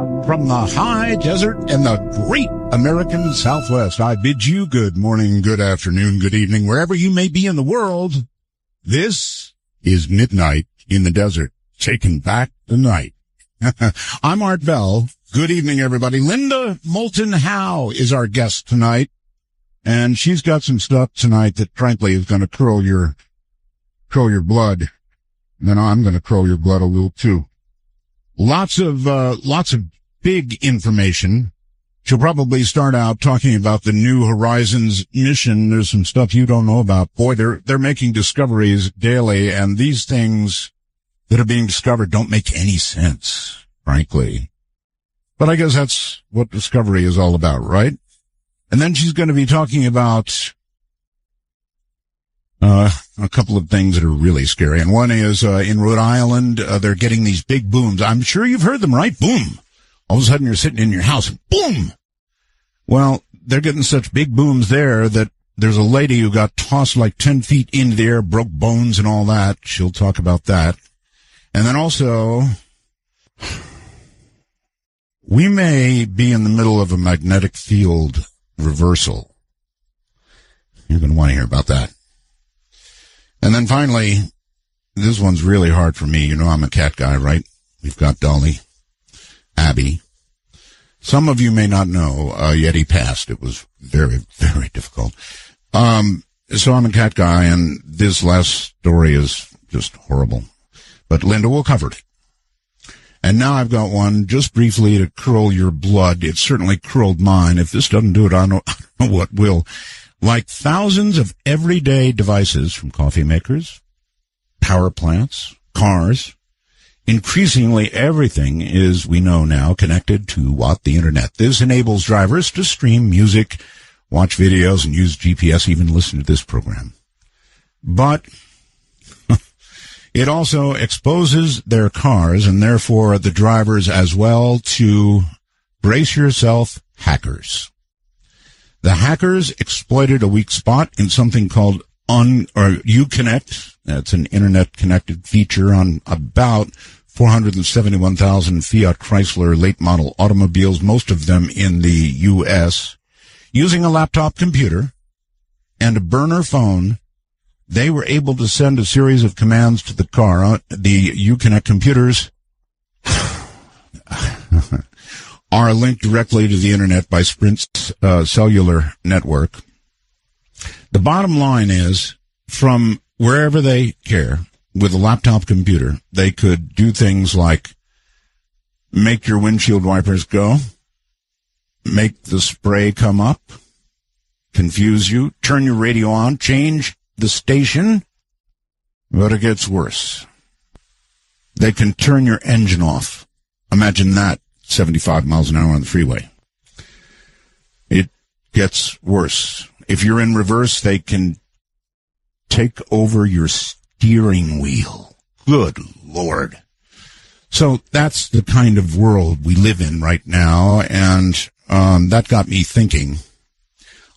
From the high desert and the great American Southwest, I bid you good morning, good afternoon, good evening, wherever you may be in the world. This is Midnight in the Desert, taking back the night. I'm Art Bell. Good evening, everybody. Linda Moulton Howe is our guest tonight, and she's got some stuff tonight that, frankly, is going to curl your blood. Then I'm going to curl your blood a little too. Lots of big information. She'll probably start out talking about the New Horizons mission. There's some stuff you don't know about. Boy, they're making discoveries daily, and these things that are being discovered don't make any sense, frankly. But I guess that's what discovery is all about, right? And then she's going to be talking about a couple of things that are really scary. And one is in Rhode Island, they're getting these big booms. I'm sure you've heard them, right? Boom. All of a sudden you're sitting in your house, boom! Well, they're getting such big booms there that there's a lady who got tossed like 10 feet into the air, broke bones and all that. She'll talk about that. And then also, we may be in the middle of a magnetic field reversal. You're going to want to hear about that. And then finally, this one's really hard for me. You know I'm a cat guy, right? We've got Dolly. Abby. Some of you may not know, Yeti passed. It was very, very difficult. So I'm a cat guy, and this last story is just horrible. But Linda will cover it. And now I've got one just briefly to curl your blood. It certainly curled mine. If this doesn't do it, I don't know what will. Like thousands of everyday devices, from coffee makers, power plants, cars, increasingly, everything is, we know now, connected to the internet. This enables drivers to stream music, watch videos, and use GPS, even listen to this program. But it also exposes their cars, and therefore the drivers as well, to, brace yourself, hackers. The hackers exploited a weak spot in something called Uconnect. That's an internet-connected feature on about 471,000 Fiat Chrysler late-model automobiles, most of them in the U.S. Using a laptop computer and a burner phone, they were able to send a series of commands to the car. The Uconnect computers are linked directly to the internet by Sprint's cellular network. The bottom line is, from wherever they care, with a laptop computer, they could do things like make your windshield wipers go, make the spray come up, confuse you, turn your radio on, change the station, but it gets worse. They can turn your engine off. Imagine that, 75 miles an hour on the freeway. It gets worse. If you're in reverse, they can take over your steering wheel. Good Lord. So that's the kind of world we live in right now, and that got me thinking.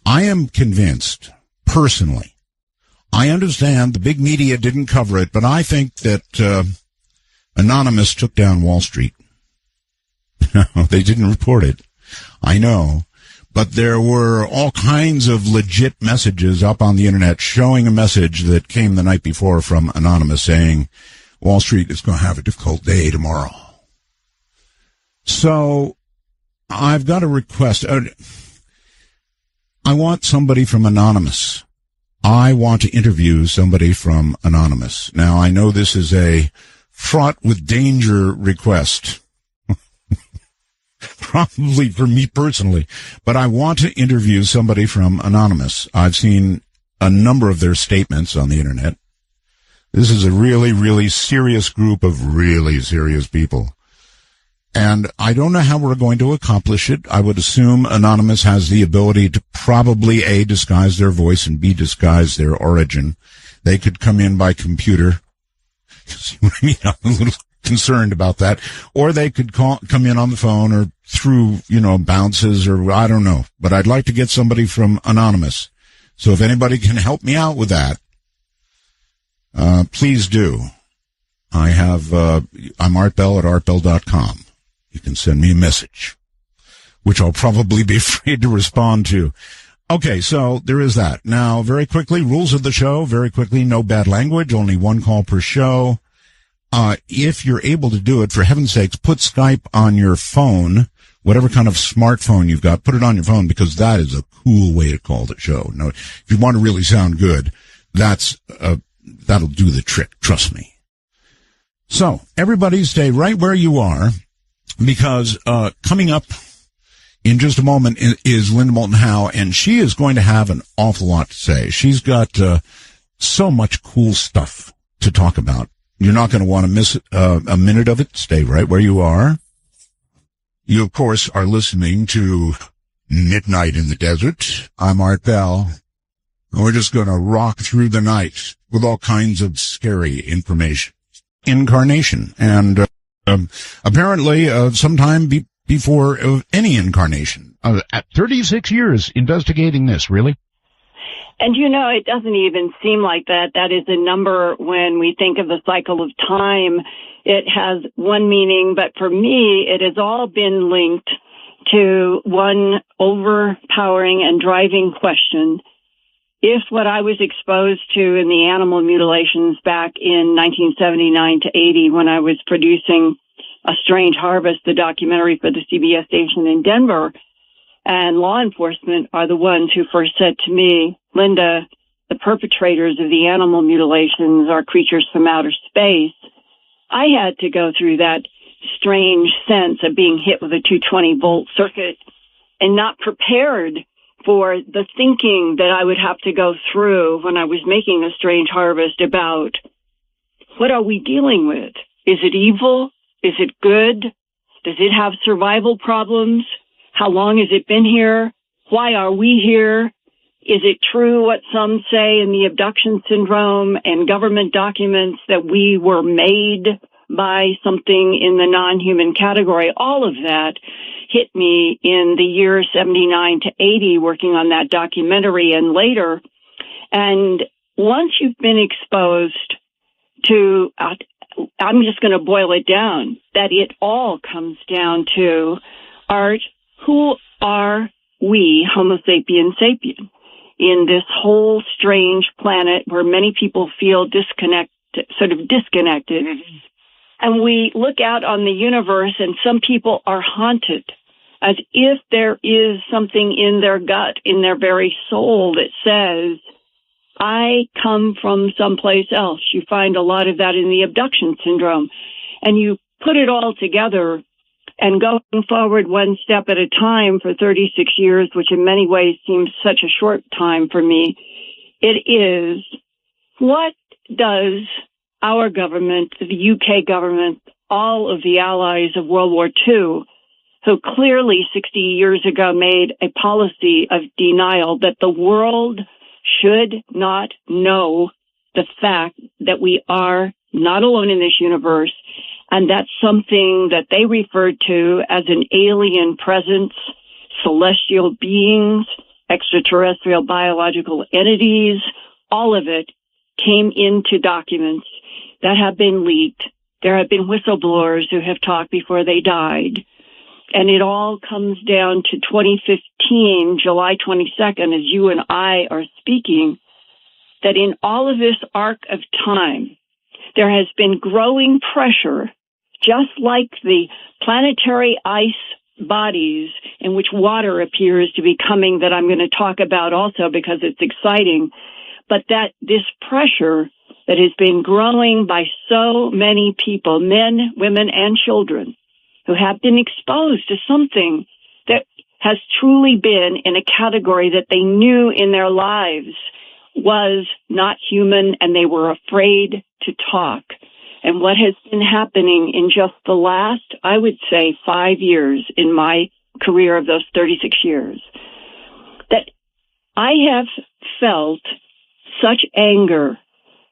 I am convinced, personally, I understand the big media didn't cover it, but I think that Anonymous took down Wall Street. They didn't report it. I know. But there were all kinds of legit messages up on the internet showing a message that came the night before from Anonymous saying Wall Street is going to have a difficult day tomorrow. So I've got a request. I want somebody from Anonymous. I want to interview somebody from Anonymous. Now, I know this is a fraught with danger request. Probably for me personally, but I want to interview somebody from Anonymous. I've seen a number of their statements on the internet. This is a really, really serious group of really serious people. And I don't know how we're going to accomplish it. I would assume Anonymous has the ability to probably, A, disguise their voice, and B, disguise their origin. They could come in by computer. See what I mean? I'm a little concerned about that. Or they could come in on the phone or through, bounces or I don't know. But I'd like to get somebody from Anonymous. So if anybody can help me out with that, please do. I'm Art Bell at artbell.com. you can send me a message, which I'll probably be afraid to respond to. Okay, so there is that. Now, very quickly, rules of the show, very quickly, no bad language, only one call per show. If you're able to do it, for heaven's sakes, put Skype on your phone, whatever kind of smartphone you've got, put it on your phone, because that is a cool way to call the show. No, if you want to really sound good, that'll do the trick, trust me. So, everybody stay right where you are, because coming up in just a moment is Linda Moulton Howe, and she is going to have an awful lot to say. She's got so much cool stuff to talk about. You're not going to want to miss a minute of it. Stay right where you are. You, of course, are listening to Midnight in the Desert. I'm Art Bell. And we're just going to rock through the night with all kinds of scary information. Incarnation. And apparently sometime before any incarnation. At 36 years investigating this, really? And it doesn't even seem like that. That is a number when we think of the cycle of time. It has one meaning, but for me, it has all been linked to one overpowering and driving question. If what I was exposed to in the animal mutilations back in 1979 to 80, when I was producing A Strange Harvest, the documentary for the CBS station in Denver, and law enforcement are the ones who first said to me, Linda, the perpetrators of the animal mutilations are creatures from outer space. I had to go through that strange sense of being hit with a 220-volt circuit and not prepared for the thinking that I would have to go through when I was making A Strange Harvest about what are we dealing with? Is it evil? Is it good? Does it have survival problems? How long has it been here? Why are we here? Is it true what some say in the abduction syndrome and government documents that we were made by something in the non-human category? All of that hit me in the year 79 to 80 working on that documentary and later. And once you've been exposed to, I'm just going to boil it down, that it all comes down to, Art, who are we, Homo sapien sapien, in this whole strange planet where many people feel disconnected? Mm-hmm. And we look out on the universe and some people are haunted as if there is something in their gut, in their very soul that says, I come from someplace else. You find a lot of that in the abduction syndrome. And you put it all together and going forward one step at a time for 36 years, which in many ways seems such a short time for me, it is, what does our government, the UK government, all of the allies of World War II, who clearly 60 years ago made a policy of denial that the world should not know the fact that we are not alone in this universe, and that's something that they referred to as an alien presence, celestial beings, extraterrestrial biological entities, all of it came into documents that have been leaked. There have been whistleblowers who have talked before they died. And it all comes down to 2015, July 22nd, as you and I are speaking, that in all of this arc of time, there has been growing pressure, just like the planetary ice bodies in which water appears to be coming, that I'm going to talk about also because it's exciting, but that this pressure that has been growing by so many people, men, women, and children, who have been exposed to something that has truly been in a category that they knew in their lives was not human, and they were afraid to talk. And what has been happening in just the last, I would say, 5 years in my career of those 36 years, that I have felt such anger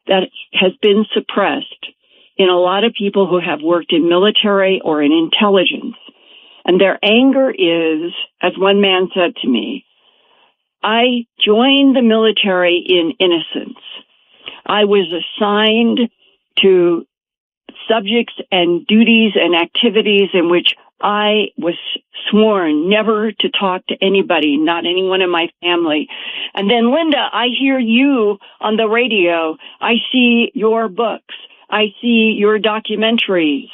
that has been suppressed in a lot of people who have worked in military or in intelligence. And their anger is, as one man said to me, I joined the military in innocence. I was assigned to subjects and duties and activities in which I was sworn never to talk to anybody, not anyone in my family. And then, Linda, I hear you on the radio. I see your books. I see your documentaries.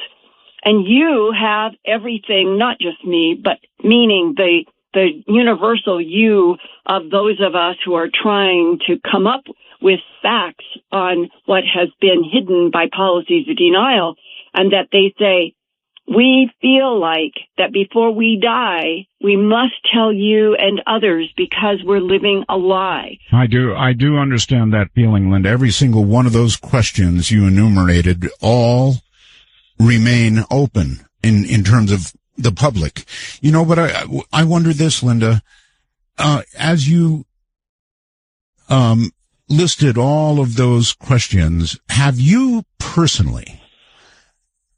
And you have everything, not just me, but meaning the universal you of those of us who are trying to come up with facts on what has been hidden by policies of denial, and that they say, we feel like that before we die, we must tell you and others because we're living a lie. I do understand that feeling, Linda. Every single one of those questions you enumerated all remain open in terms of the public. You know, but I wonder this, Linda, as you listed all of those questions, have you personally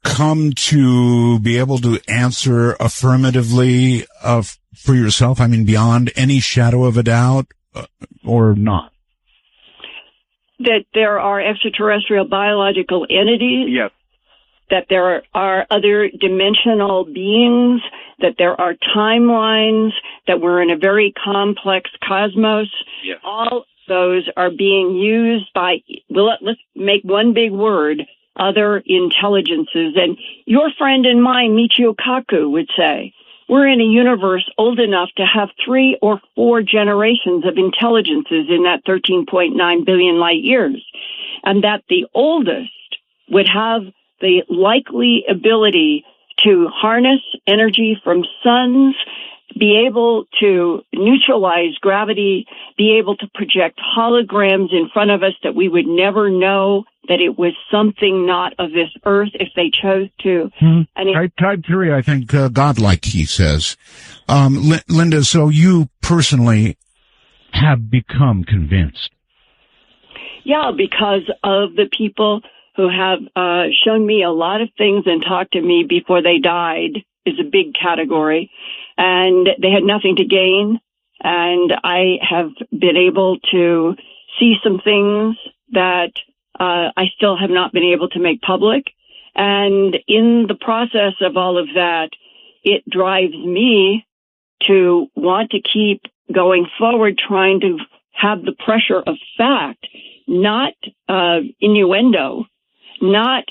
come to be able to answer affirmatively for yourself? I mean, beyond any shadow of a doubt, or not? That there are extraterrestrial biological entities. Yes. That there are other dimensional beings, that there are timelines, that we're in a very complex cosmos. Yes. All those are being used by, let's make one big word, other intelligences. And your friend and mine, Michio Kaku, would say, we're in a universe old enough to have 3 or 4 generations of intelligences in that 13.9 billion light years. And that the oldest would have the likely ability to harness energy from suns, be able to neutralize gravity, be able to project holograms in front of us that we would never know that it was something not of this earth if they chose to. And type 3, I think, godlike, he says. Linda, so you personally have become convinced? Yeah, because of the people who have shown me a lot of things and talked to me before they died is a big category. And they had nothing to gain. And I have been able to see some things that I still have not been able to make public. And in the process of all of that, it drives me to want to keep going forward, trying to have the pressure of fact, not innuendo, not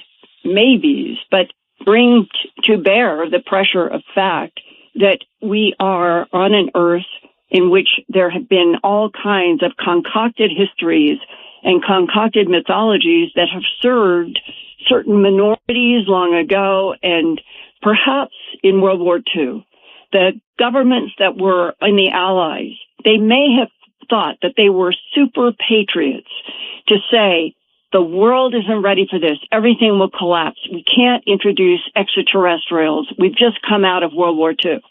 maybes, but bring to bear the pressure of fact that we are on an earth in which there have been all kinds of concocted histories and concocted mythologies that have served certain minorities long ago, and perhaps in World War II. The governments that were in the Allies, they may have thought that they were super patriots to say, the world isn't ready for this. Everything will collapse. We can't introduce extraterrestrials. We've just come out of World War II.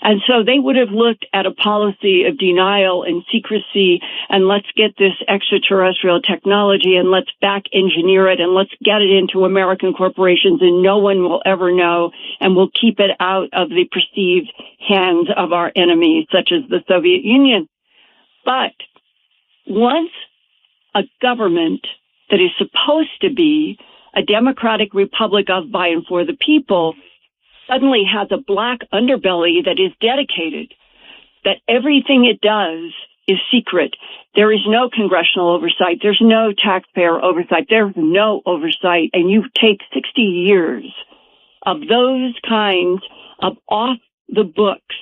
And so they would have looked at a policy of denial and secrecy, and let's get this extraterrestrial technology and let's back engineer it and let's get it into American corporations and no one will ever know, and we'll keep it out of the perceived hands of our enemies, such as the Soviet Union. But once a government that is supposed to be a democratic republic of, by, and for the people suddenly has a black underbelly that is dedicated, that everything it does is secret. There is no congressional oversight. There's no taxpayer oversight. There's no oversight. And you take 60 years of those kinds of off-the-books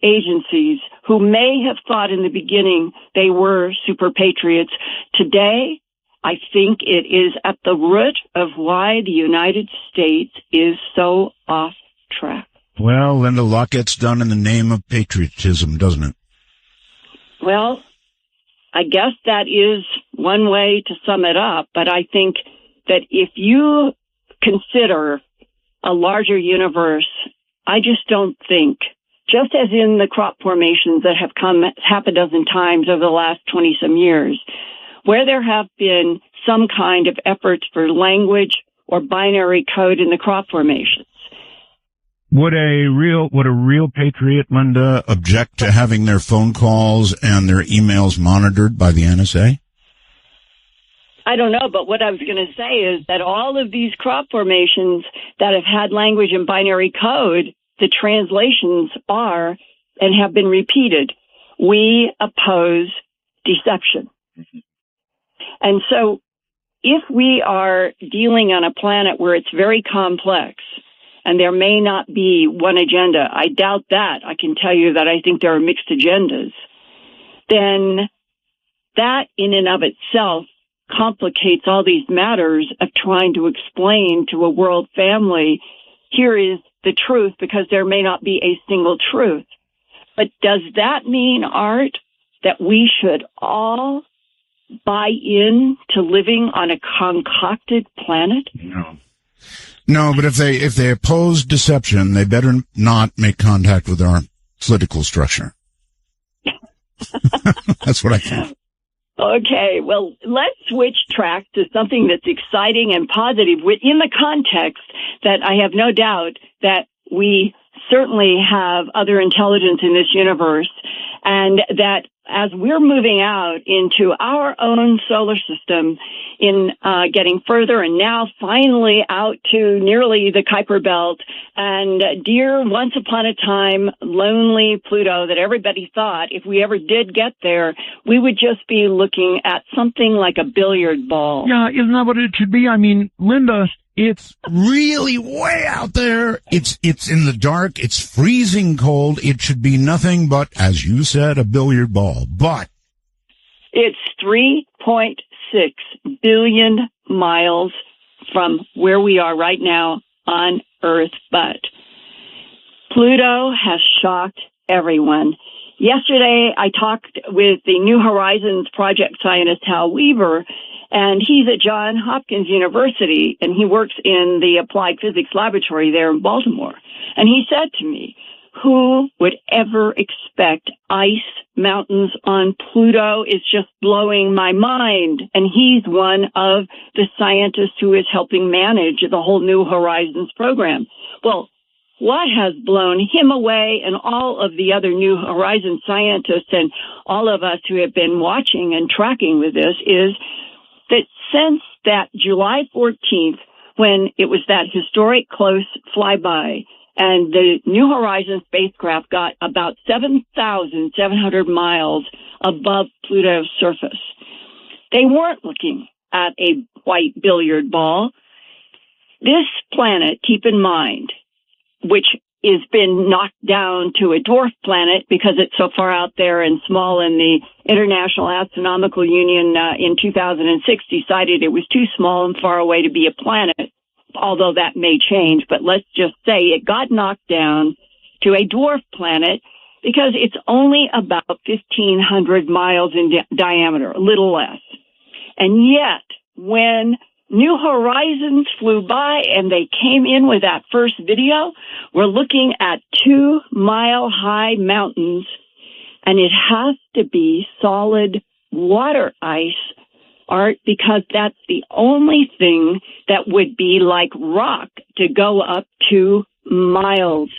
agencies who may have thought in the beginning they were super patriots. Today, I think it is at the root of why the United States is so off track. Well, Linda, a lot gets done in the name of patriotism, doesn't it? Well, I guess that is one way to sum it up, but I think that if you consider a larger universe, I just don't think, just as in the crop formations that have come half a dozen times over the last 20-some years, where there have been some kind of efforts for language or binary code in the crop formations. Would a real patriot, Linda, object to having their phone calls and their emails monitored by the NSA? I don't know, but what I was going to say is that all of these crop formations that have had language and binary code the translations are and have been repeated. We oppose deception. And so if we are dealing on a planet where it's very complex and there may not be one agenda, I doubt that. I can tell you that I think there are mixed agendas. Then that in and of itself complicates all these matters of trying to explain to a world family, here is the truth, because there may not be a single truth. But does that mean, Art, that we should all buy in to living on a concocted planet? No, but if they oppose deception, they better not make contact with our political structure. That's what I think. Okay, well, let's switch tracks to something that's exciting and positive within the context that I have no doubt that we certainly have other intelligence in this universe, and that as we're moving out into our own solar system in getting further and now finally out to nearly the Kuiper Belt and dear once upon a time lonely Pluto that everybody thought if we ever did get there, we would just be looking at something like a billiard ball. Yeah, isn't that what it should be? I mean, Linda, it's really way out there. It's in the dark. It's freezing cold. It should be nothing but, as you said, a billiard ball. But it's 3.6 billion miles from where we are right now on Earth. But Pluto has shocked everyone. Yesterday, I talked with the New Horizons project scientist Hal Weaver, and he's at Johns Hopkins University, and he works in the Applied Physics Laboratory there in Baltimore. And he said to me, who would ever expect ice mountains on Pluto? Is just blowing my mind. And he's one of the scientists who is helping manage the whole New Horizons program. Well, what has blown him away and all of the other New Horizons scientists and all of us who have been watching and tracking with this is that since that July 14th, when it was that historic close flyby, and the New Horizons spacecraft got about 7,700 miles above Pluto's surface, they weren't looking at a white billiard ball. This planet, keep in mind, which has been knocked down to a dwarf planet because it's so far out there and small, and the International Astronomical Union in 2006 decided it was too small and far away to be a planet, although that may change. But let's just say it got knocked down to a dwarf planet because it's only about 1,500 miles in diameter, a little less. And yet, when New Horizons flew by and they came in with that first video, we're looking at 2-mile-high mountains, and it has to be solid water ice, Art, because that's the only thing that would be like rock to go up 2 miles.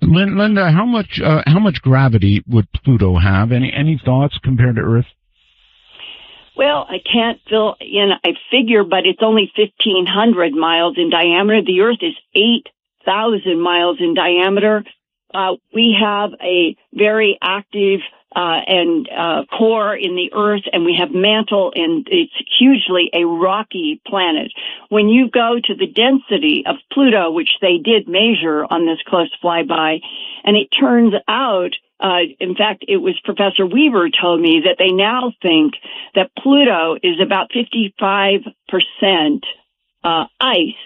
Linda, how much gravity would Pluto have? Any thoughts compared to Earth? Well, I can't fill in a figure, but it's only 1,500 miles in diameter. The Earth is 8,000 miles in diameter. We have a very active core in the Earth, and we have mantle, and it's hugely a rocky planet. When you go to the density of Pluto, which they did measure on this close flyby, and it turns out, in fact, it was Professor Weaver told me that they now think that Pluto is about 55% ice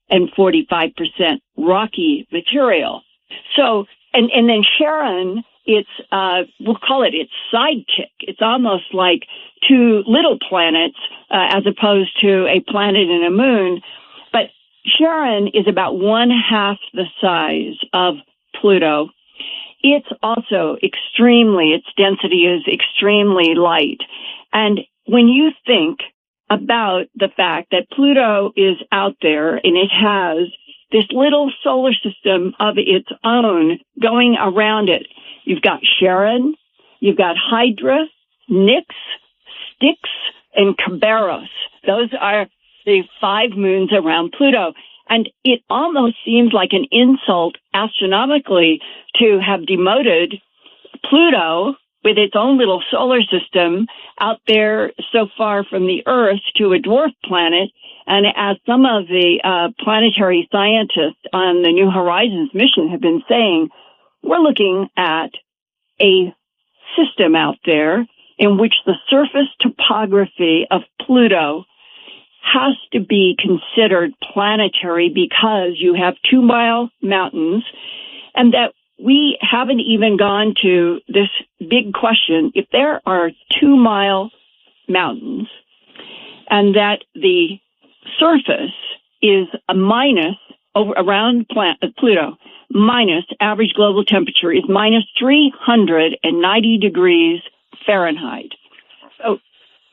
and 45% rocky material. So, and then Charon, it's, we'll call it its sidekick. It's almost like two little planets, as opposed to a planet and a moon. But Charon is about 1/2 the size of Pluto. It's also its density is extremely light. And when you think about the fact that Pluto is out there and it has this little solar system of its own going around it, you've got Charon, you've got Hydra, Nix, Styx, and Kerberos. Those are the 5 moons around Pluto. And it almost seems like an insult astronomically to have demoted Pluto with its own little solar system out there so far from the Earth to a dwarf planet. And as some of the planetary scientists on the New Horizons mission have been saying, we're looking at a system out there in which the surface topography of Pluto has to be considered planetary because you have 2-mile mountains, and that we haven't even gone to this big question. If there are 2-mile mountains and that the surface is a minus around Pluto, minus average global temperature is minus 390 degrees Fahrenheit. So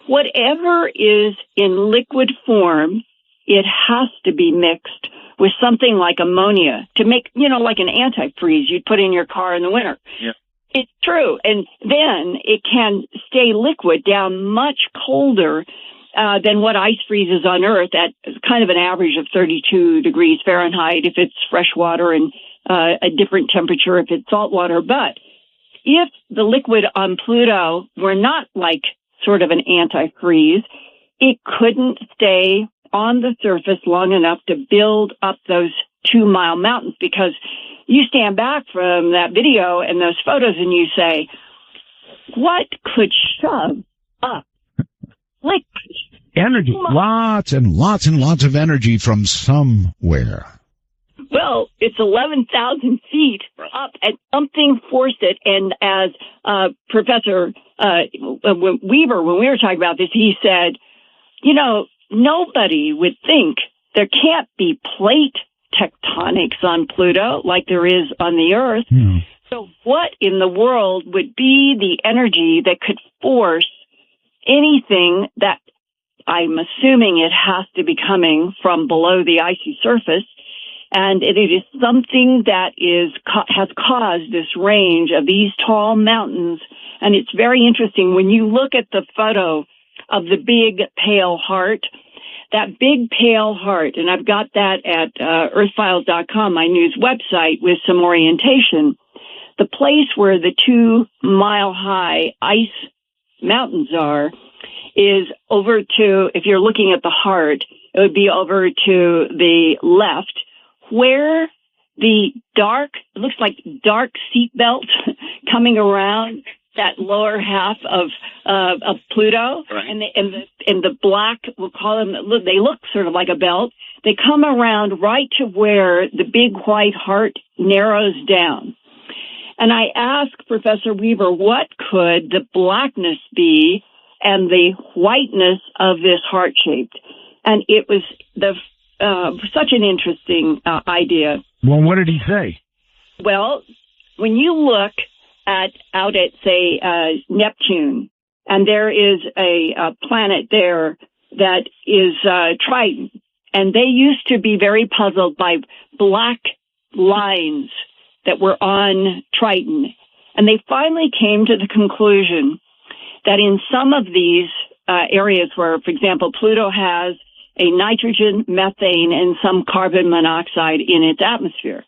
whatever is in liquid form, it has to be mixed with something like ammonia to make, like an antifreeze you'd put in your car in the winter. Yeah. It's true. And then it can stay liquid down much colder than what ice freezes on Earth at kind of an average of 32 degrees Fahrenheit if it's fresh water and a different temperature if it's salt water. But if the liquid on Pluto were not like sort of an antifreeze, it couldn't stay on the surface long enough to build up those 2-mile mountains, because you stand back from that video and those photos and you say, what could shove up liquid? Energy. Lots and lots and lots of energy from somewhere. Well, it's 11,000 feet up, and something forced it. And as Professor Weaver, when we were talking about this, he said, nobody would think there can't be plate tectonics on Pluto like there is on the Earth. Hmm. So what in the world would be the energy that could force anything that I'm assuming it has to be coming from below the icy surface? And it is something that has caused this range of these tall mountains. And it's very interesting when you look at the photo of the big pale heart, that big pale heart, and I've got that at earthfiles.com, my news website, with some orientation. The place where the 2-mile-high ice mountains are is over to, if you're looking at the heart, it would be over to the left, where the it looks like dark seatbelt coming around that lower half of Pluto, right. and the black, we'll call them, they look sort of like a belt. They come around right to where the big white heart narrows down. And I asked Professor Weaver, what could the blackness be and the whiteness of this heart-shaped? And it was such an interesting idea. Well, what did he say? Well, when you look out at, say, Neptune, and there is a planet there that is Triton, and they used to be very puzzled by black lines that were on Triton. And they finally came to the conclusion that in some of these areas where, for example, Pluto has a nitrogen, methane, and some carbon monoxide in its atmosphere.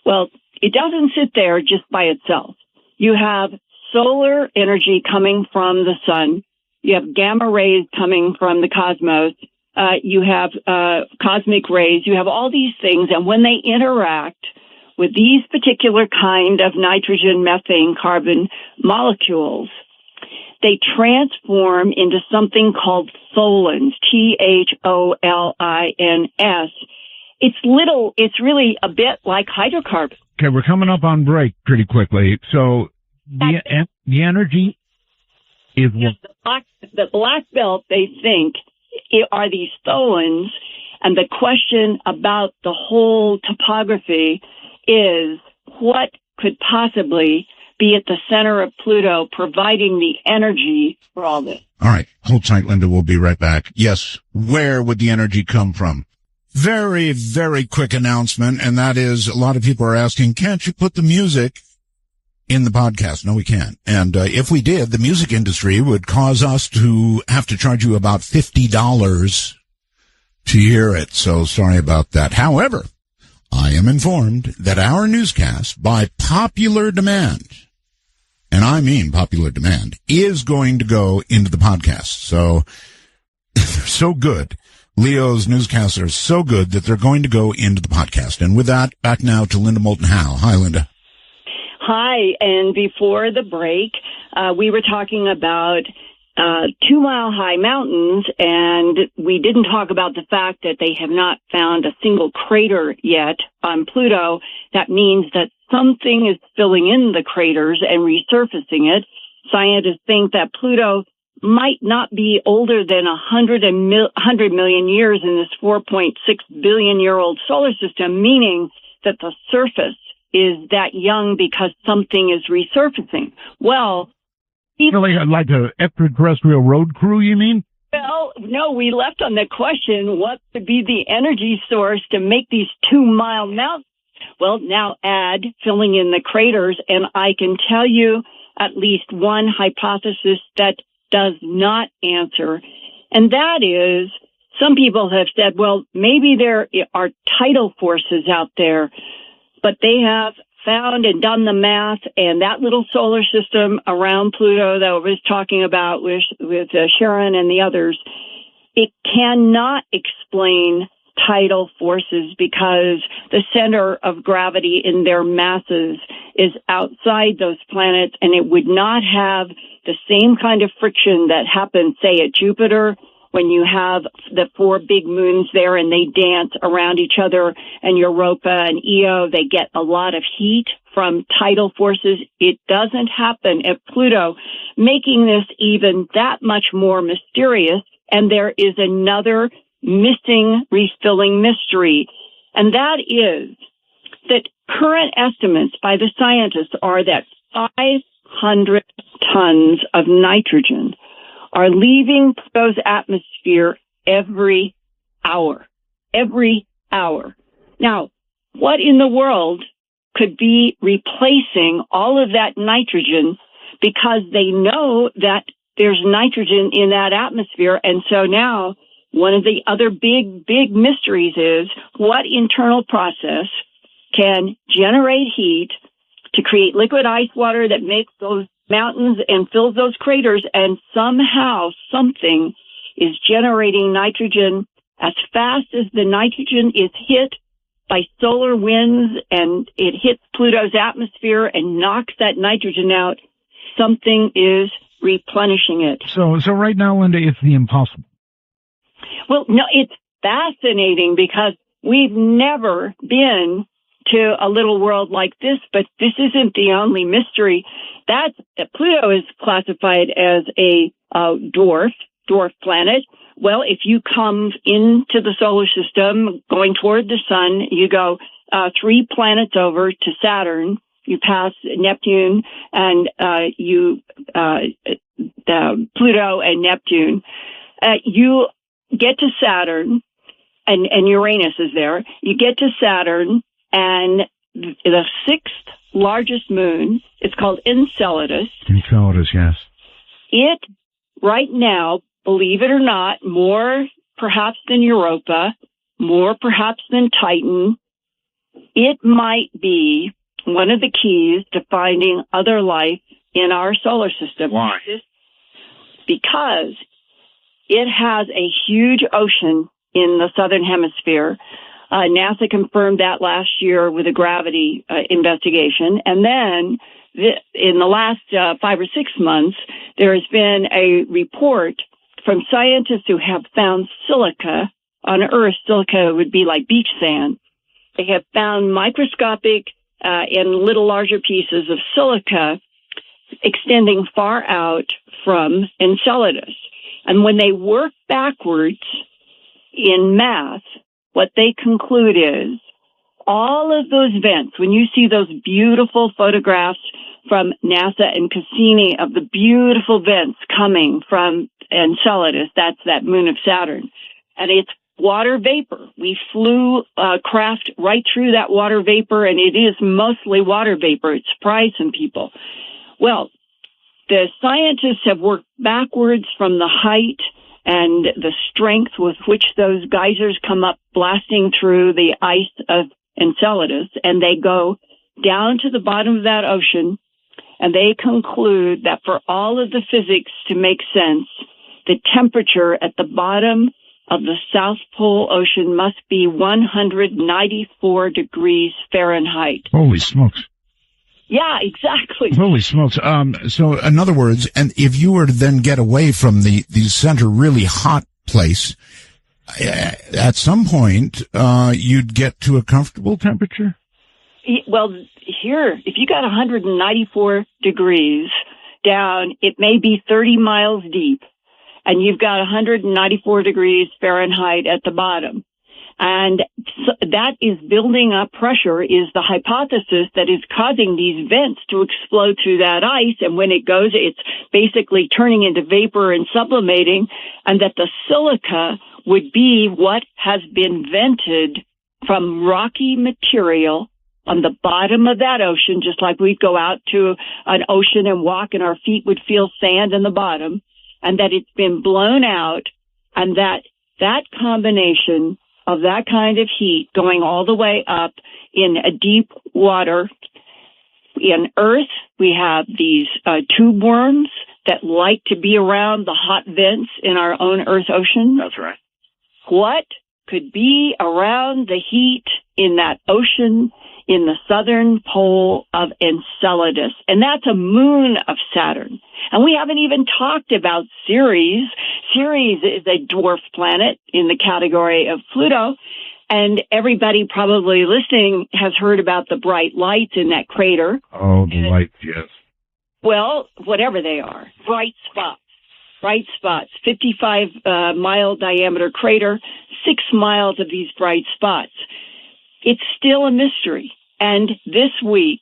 Well, it doesn't sit there just by itself. You have solar energy coming from the sun. You have gamma rays coming from the cosmos. You have cosmic rays. You have all these things. And when they interact with these particular kind of nitrogen, methane, carbon molecules, they transform into something called tholins, Tholins. It's really a bit like hydrocarbons. Okay, we're coming up on break pretty quickly. So the energy is the black belt, they think, are these tholins, and the question about the whole topography is what could possibly be at the center of Pluto providing the energy for all this. All right. Hold tight, Linda. We'll be right back. Yes. Where would the energy come from? Very, very quick announcement. And that is, a lot of people are asking, can't you put the music in the podcast? No, we can't. And if we did, the music industry would cause us to have to charge you about $50 to hear it, so sorry about that. However, I am informed that our newscast, by popular demand, and I mean popular demand, is going to go into the podcast. So they're so good. Leo's newscasts are so good that they're going to go into the podcast. And with that, back now to Linda Moulton Howe. Hi, Linda. Hi. And before the break, we were talking about 2 Mile High mountains, and we didn't talk about the fact that they have not found a single crater yet on Pluto. That means that something is filling in the craters and resurfacing it. Scientists think that Pluto might not be older than 100 million years in this 4.6 billion year old solar system, meaning that the surface is that young because something is resurfacing. Well, really, like an extraterrestrial road crew, you mean? Well, no, we left on the question, what could be the energy source to make these 2 mile mountains? Well, now add filling in the craters, and I can tell you at least one hypothesis that does not answer, and that is some people have said, well, maybe there are tidal forces out there, but they have found and done the math, and that little solar system around Pluto that I was talking about with Sharon and the others, it cannot explain tidal forces because the center of gravity in their masses is outside those planets, and it would not have the same kind of friction that happens, say, at Jupiter when you have the 4 big moons there and they dance around each other, and Europa and Io, they get a lot of heat from tidal forces. It doesn't happen at Pluto, making this even that much more mysterious. And there is another missing refilling mystery, and that is that current estimates by the scientists are that 500 tons of nitrogen are leaving Pluto's atmosphere every hour. Every hour. Now, what in the world could be replacing all of that nitrogen, because they know that there's nitrogen in that atmosphere? And so now one of the other big mysteries is what internal process can generate heat to create liquid ice water that makes those mountains and fills those craters, and somehow something is generating nitrogen as fast as the nitrogen is hit by solar winds and it hits Pluto's atmosphere and knocks that nitrogen out. Something is replenishing it. So right now, Linda, it's the impossible. Well, no, it's fascinating because we've never been to a little world like this, but this isn't the only mystery. Pluto is classified as a dwarf planet. Well, if you come into the solar system going toward the sun, you go 3 planets over to Saturn. You pass Neptune and Pluto and Neptune. You get to Saturn, and Uranus is there. You get to Saturn, and the 6th largest moon, it's called Enceladus. Enceladus, yes. It, right now, believe it or not, more perhaps than Europa, more perhaps than Titan, it might be one of the keys to finding other life in our solar system. Why? Because it has a huge ocean in the southern hemisphere. NASA confirmed that last year with a gravity investigation. And then in the last 5 or 6 months, there has been a report from scientists who have found silica on Earth. Silica would be like beach sand. They have found microscopic and little larger pieces of silica extending far out from Enceladus. And when they work backwards in math, what they conclude is all of those vents, when you see those beautiful photographs from NASA and Cassini of the beautiful vents coming from Enceladus, that's that moon of Saturn, and it's water vapor. We flew craft right through that water vapor, and it is mostly water vapor. It surprised some people. Well, the scientists have worked backwards from the height and the strength with which those geysers come up blasting through the ice of Enceladus, and they go down to the bottom of that ocean, and they conclude that for all of the physics to make sense, the temperature at the bottom of the South Pole Ocean must be 194 degrees Fahrenheit. Holy smokes. Yeah, exactly. Holy smokes. So in other words, and if you were to then get away from the center really hot place, at some point, you'd get to a comfortable temperature? Well, here, if you got 194 degrees down, it may be 30 miles deep, and you've got 194 degrees Fahrenheit at the bottom. And that is building up pressure, is the hypothesis that is causing these vents to explode through that ice. And when it goes, it's basically turning into vapor and sublimating, and that the silica would be what has been vented from rocky material on the bottom of that ocean, just like we'd go out to an ocean and walk and our feet would feel sand in the bottom, and that it's been blown out, and that combination of that kind of heat going all the way up in a deep water. In Earth, we have these tube worms that like to be around the hot vents in our own Earth ocean. That's right. What could be around the heat in that ocean in the southern pole of Enceladus? And that's a moon of Saturn. And we haven't even talked about Ceres. Ceres is a dwarf planet in the category of Pluto. And everybody probably listening has heard about the bright lights in that crater. Oh, the lights, yes. Well, whatever they are, bright spots. 55-mile diameter crater, 6 miles of these bright spots. It's still a mystery. And this week,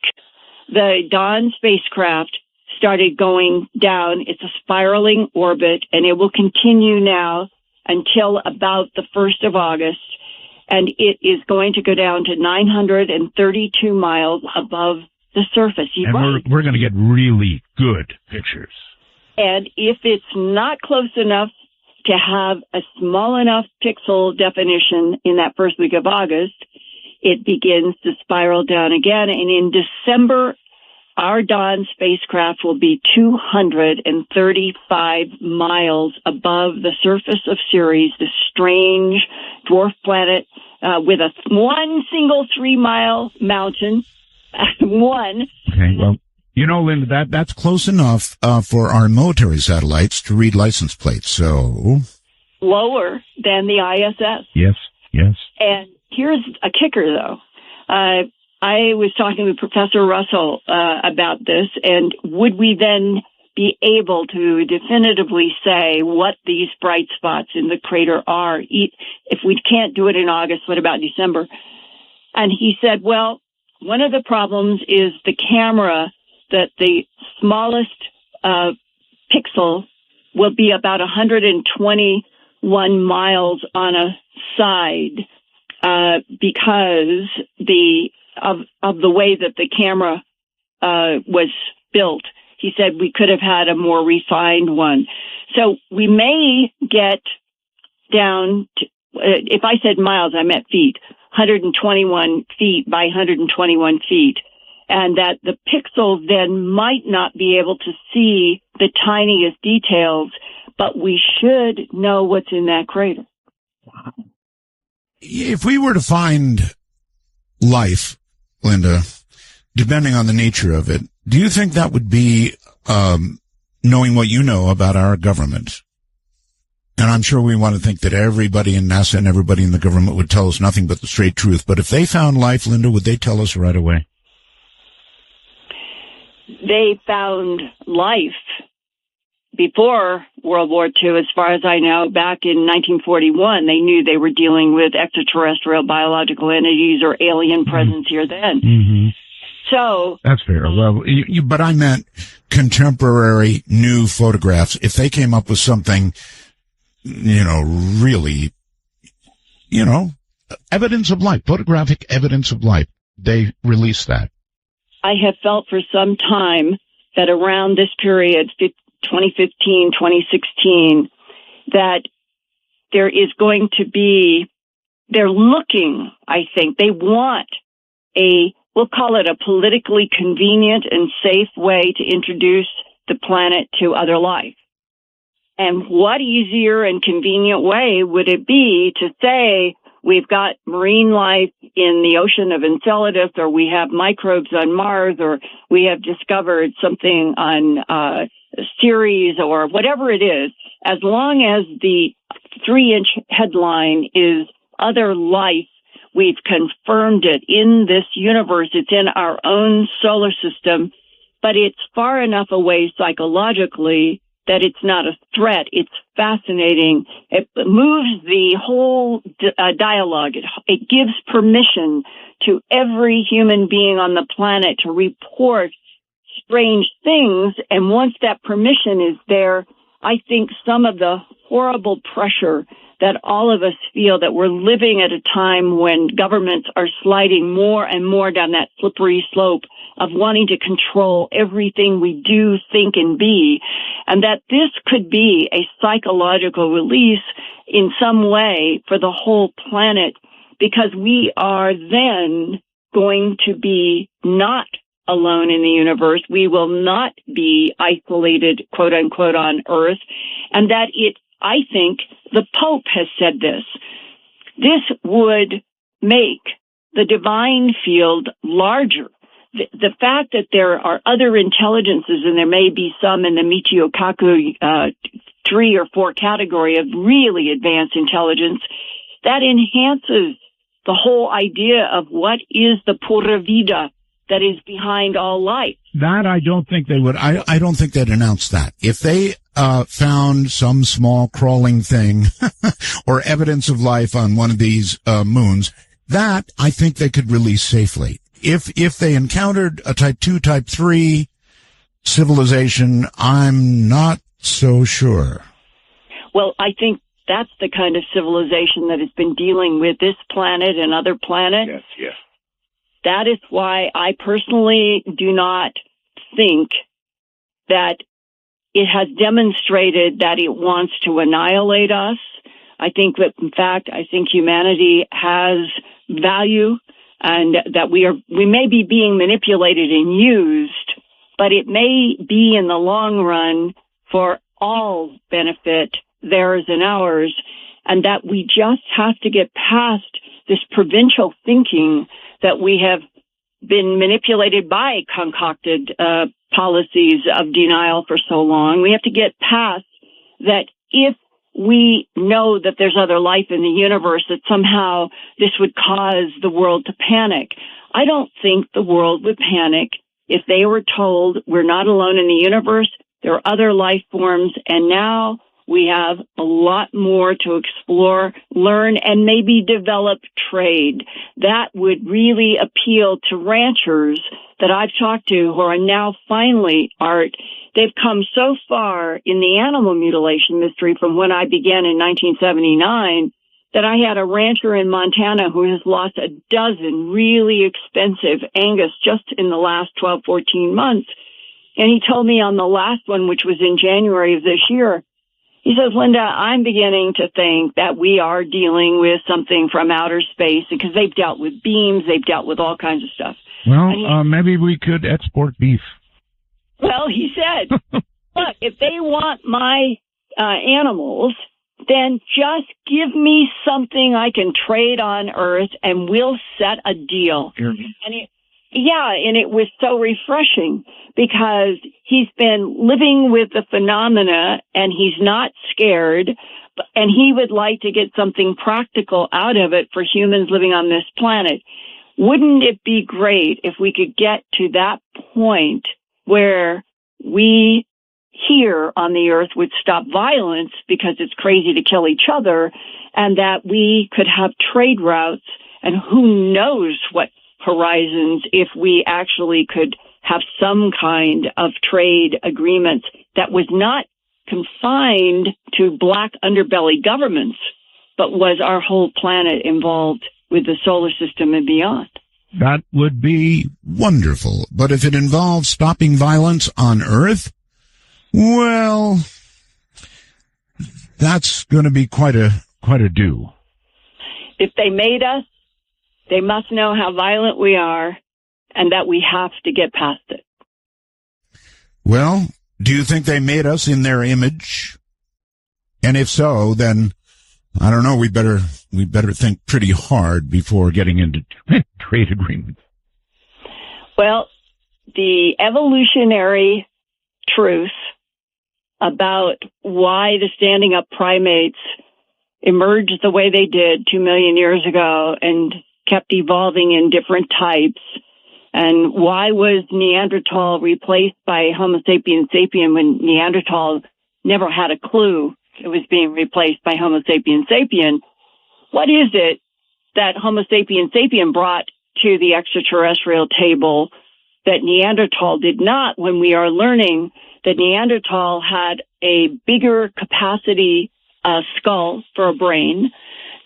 the Dawn spacecraft started going down. It's a spiraling orbit, and it will continue now until about the 1st of August. And it is going to go down to 932 miles above the surface. And we're going to get really good pictures. And if it's not close enough to have a small enough pixel definition in that first week of August, it begins to spiral down again. And in December, our Dawn spacecraft will be 235 miles above the surface of Ceres, this strange dwarf planet with one single 3-mile mountain. One. Okay, well, you know, Linda, that's close enough for our military satellites to read license plates. So lower than the ISS. Yes. And here's a kicker, though. I was talking with Professor Russell about this, and would we then be able to definitively say what these bright spots in the crater are? If we can't do it in August, what about December? And he said, well, one of the problems is the camera, that the smallest pixel will be about 121 miles on a side because of the way that the camera was built. He said we could have had a more refined one. So we may get down to, if I said miles, I meant feet, 121 feet by 121 feet. And that the pixels then might not be able to see the tiniest details, but we should know what's in that crater. Wow. If we were to find life, Linda, depending on the nature of it, do you think that would be knowing what you know about our government? And I'm sure we want to think that everybody in NASA and everybody in the government would tell us nothing but the straight truth. But if they found life, Linda, would they tell us right away? They found life before World War II, as far as I know. Back in 1941, they knew they were dealing with extraterrestrial biological entities or alien presence here then. Mm-hmm. So that's fair. Well, but I meant contemporary new photographs. If they came up with something, really, evidence of life, photographic evidence of life, they release that. I have felt for some time that around this period, 2015, 2016, that there is going to be, they're looking, I think, they want we'll call it a politically convenient and safe way to introduce the planet to other life. And what easier and convenient way would it be to say, we've got marine life in the ocean of Enceladus, or we have microbes on Mars, or we have discovered something on Ceres, or whatever it is, as long as the 3-inch headline is other life, we've confirmed it in this universe. It's in our own solar system, but it's far enough away psychologically that it's not a threat. It's fascinating. It moves the whole dialogue. It gives permission to every human being on the planet to report strange things. And once that permission is there, I think some of the horrible pressure that all of us feel, that we're living at a time when governments are sliding more and more down that slippery slope of wanting to control everything we do, think, and be, and that this could be a psychological release in some way for the whole planet, because we are then going to be not alone in the universe. We will not be isolated, quote unquote, on Earth, and that I think the Pope has said this. This would make the divine field larger. The fact that there are other intelligences, and there may be some in the Michiokaku 3 or 4 category of really advanced intelligence, that enhances the whole idea of what is the pura vida that is behind all life. That I don't think they would. I don't think they'd announce that. If they found some small crawling thing or evidence of life on one of these moons, that I think they could release safely. If they encountered a type 2, type 3 civilization, I'm not so sure. Well, I think that's the kind of civilization that has been dealing with this planet and other planets. Yes, yes. That is why I personally do not think that it has demonstrated that it wants to annihilate us. I think that, in fact, I think humanity has value, and that we may be being manipulated and used, but it may be in the long run for all benefit, theirs and ours, and that we just have to get past this provincial thinking that we have been manipulated by concocted policies of denial for so long. We have to get past that. If we know that there's other life in the universe, that somehow this would cause the world to panic. I don't think the world would panic if they were told we're not alone in the universe, there are other life forms, and now we have a lot more to explore, learn, and maybe develop trade. That would really appeal to ranchers that I've talked to who are now finally, Art, they've come so far in the animal mutilation mystery from when I began in 1979 that I had a rancher in Montana who has lost a dozen really expensive Angus just in the last 12, 14 months. And he told me on the last one, which was in January of this year, he says, Linda, I'm beginning to think that we are dealing with something from outer space, because they've dealt with beams, they've dealt with all kinds of stuff. Well, maybe we could export beef. Well, he said, look, if they want my animals, then just give me something I can trade on Earth and we'll set a deal. And it was so refreshing, because he's been living with the phenomena and he's not scared, and he would like to get something practical out of it for humans living on this planet. Wouldn't it be great if we could get to that point where we here on the Earth would stop violence, because it's crazy to kill each other, and that we could have trade routes, and who knows what horizons if we actually could have some kind of trade agreements that was not confined to black underbelly governments, but was our whole planet involved with the solar system and beyond. That would be wonderful. But if it involves stopping violence on Earth, well, that's going to be quite a do. If they made us, they must know how violent we are and that we have to get past it. Well, do you think they made us in their image? And if so, then I don't know. We better think pretty hard before getting into trade agreements. Well, the evolutionary truth about why the standing up primates emerged the way they did 2 million years ago and kept evolving in different types, and why was Neanderthal replaced by Homo sapiens sapien when Neanderthal never had a clue it was being replaced by Homo sapiens sapien? What is it that Homo sapiens sapien brought to the extraterrestrial table that Neanderthal did not, when we are learning that Neanderthal had a bigger capacity skull for a brain,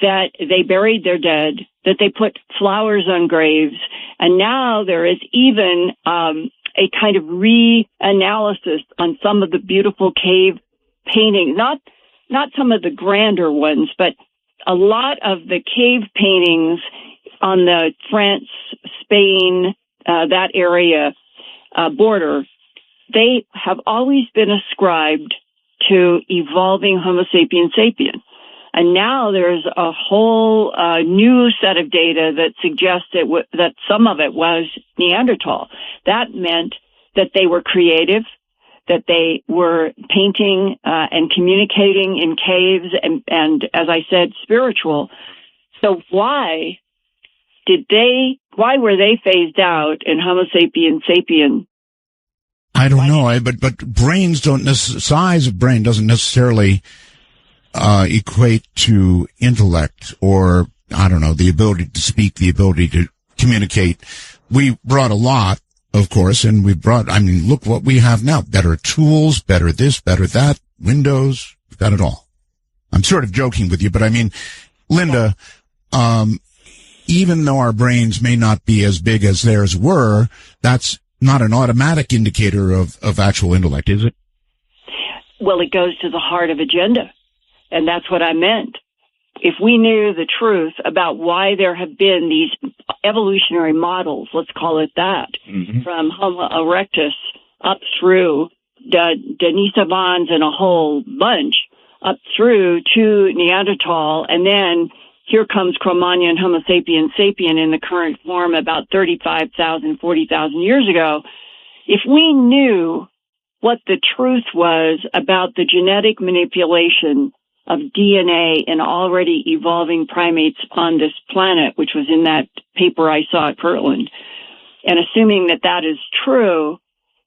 that they buried their dead, that they put flowers on graves, and now there is even a kind of reanalysis on some of the beautiful cave paintings, not some of the grander ones, but a lot of the cave paintings on the France, Spain, that area border, they have always been ascribed to evolving Homo sapiens sapien. And now there's a whole new set of data that suggests that some of it was Neanderthal. That meant that they were creative, that they were painting and communicating in caves, and as I said, spiritual. So why were they phased out in Homo sapiens sapien? I don't know, but brains size of brain doesn't necessarily equate to intellect or, I don't know, the ability to speak, the ability to communicate. We brought a lot, of course, and look what we have now. Better tools, better this, better that, Windows, we've got it all. I'm sort of joking with you, but I mean, Linda, even though our brains may not be as big as theirs were, that's not an automatic indicator of actual intellect, is it? Well, it goes to the heart of agenda. And that's what I meant. If we knew the truth about why there have been these evolutionary models, let's call it that, from Homo erectus up through Denisovans and a whole bunch, up through to Neanderthal, and then here comes Cro-Magnon, Homo sapiens sapien in the current form about 35,000, 40,000 years ago. If we knew what the truth was about the genetic manipulation of DNA in already evolving primates on this planet, which was in that paper I saw at Kirtland, and assuming that that is true,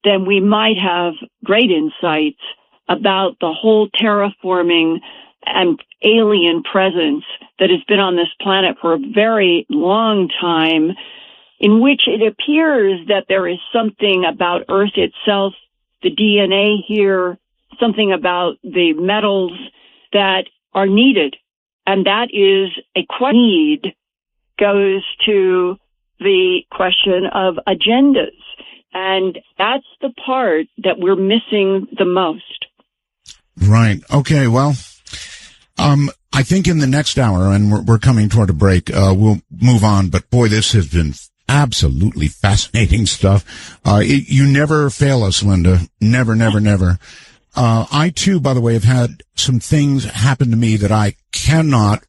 then we might have great insights about the whole terraforming and alien presence that has been on this planet for a very long time, in which it appears that there is something about Earth itself, the DNA here, something about the metals that are needed. And that is a need goes to the question of agendas. And that's the part that we're missing the most. Right. Okay. Well, I think in the next hour, and we're coming toward a break, we'll move on. But boy, this has been absolutely fascinating stuff. You never fail us, Linda. Never, never, never. I too, by the way, have had some things happen to me that I cannot,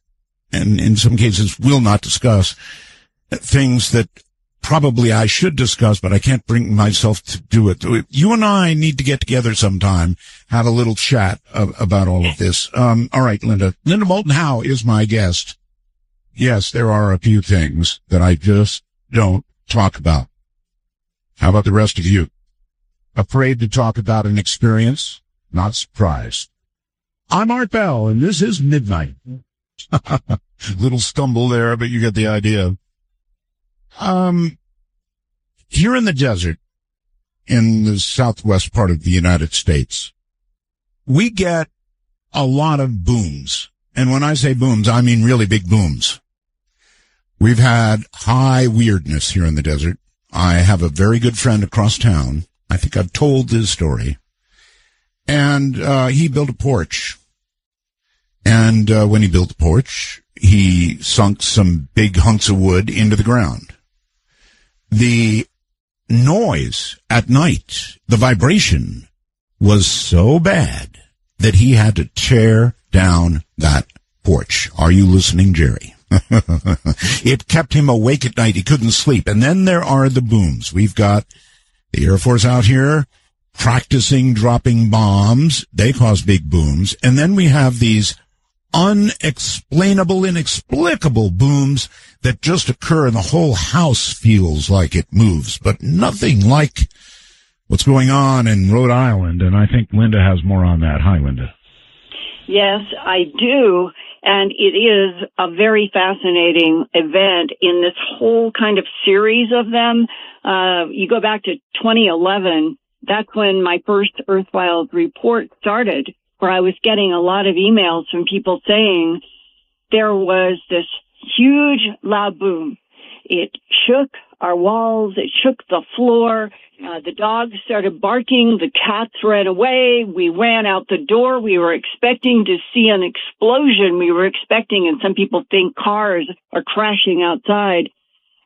and in some cases will not discuss. Things that probably I should discuss, but I can't bring myself to do it. You and I need to get together sometime, have a little chat about all of this. All right, Linda. Linda Moulton Howe is my guest. Yes, there are a few things that I just don't talk about. How about the rest of you? Afraid to talk about an experience? Not surprised. I'm Art Bell, and this is Midnight. Little stumble there, but you get the idea. Here in the desert, in the southwest part of the United States, we get a lot of booms. And when I say booms, I mean really big booms. We've had high weirdness here in the desert. I have a very good friend across town. I think I've told this story. And he built a porch. And when he built the porch, he sunk some big hunks of wood into the ground. The noise at night, the vibration, was so bad that he had to tear down that porch. Are you listening, Jerry? It kept him awake at night. He couldn't sleep. And then there are the booms. We've got the Air Force out here practicing dropping bombs. They cause big booms. And then we have these unexplainable, inexplicable booms that just occur, and the whole house feels like it moves, but nothing like what's going on in Rhode Island. And I think Linda has more on that. Hi, Linda. Yes, I do. And it is a very fascinating event in this whole kind of series of them. You go back to 2011. That's when my first Earth Files report started, where I was getting a lot of emails from people saying there was this huge loud boom. It shook our walls. It shook the floor. The dogs started barking. The cats ran away. We ran out the door. We were expecting to see an explosion. We were expecting, and some people think cars are crashing outside.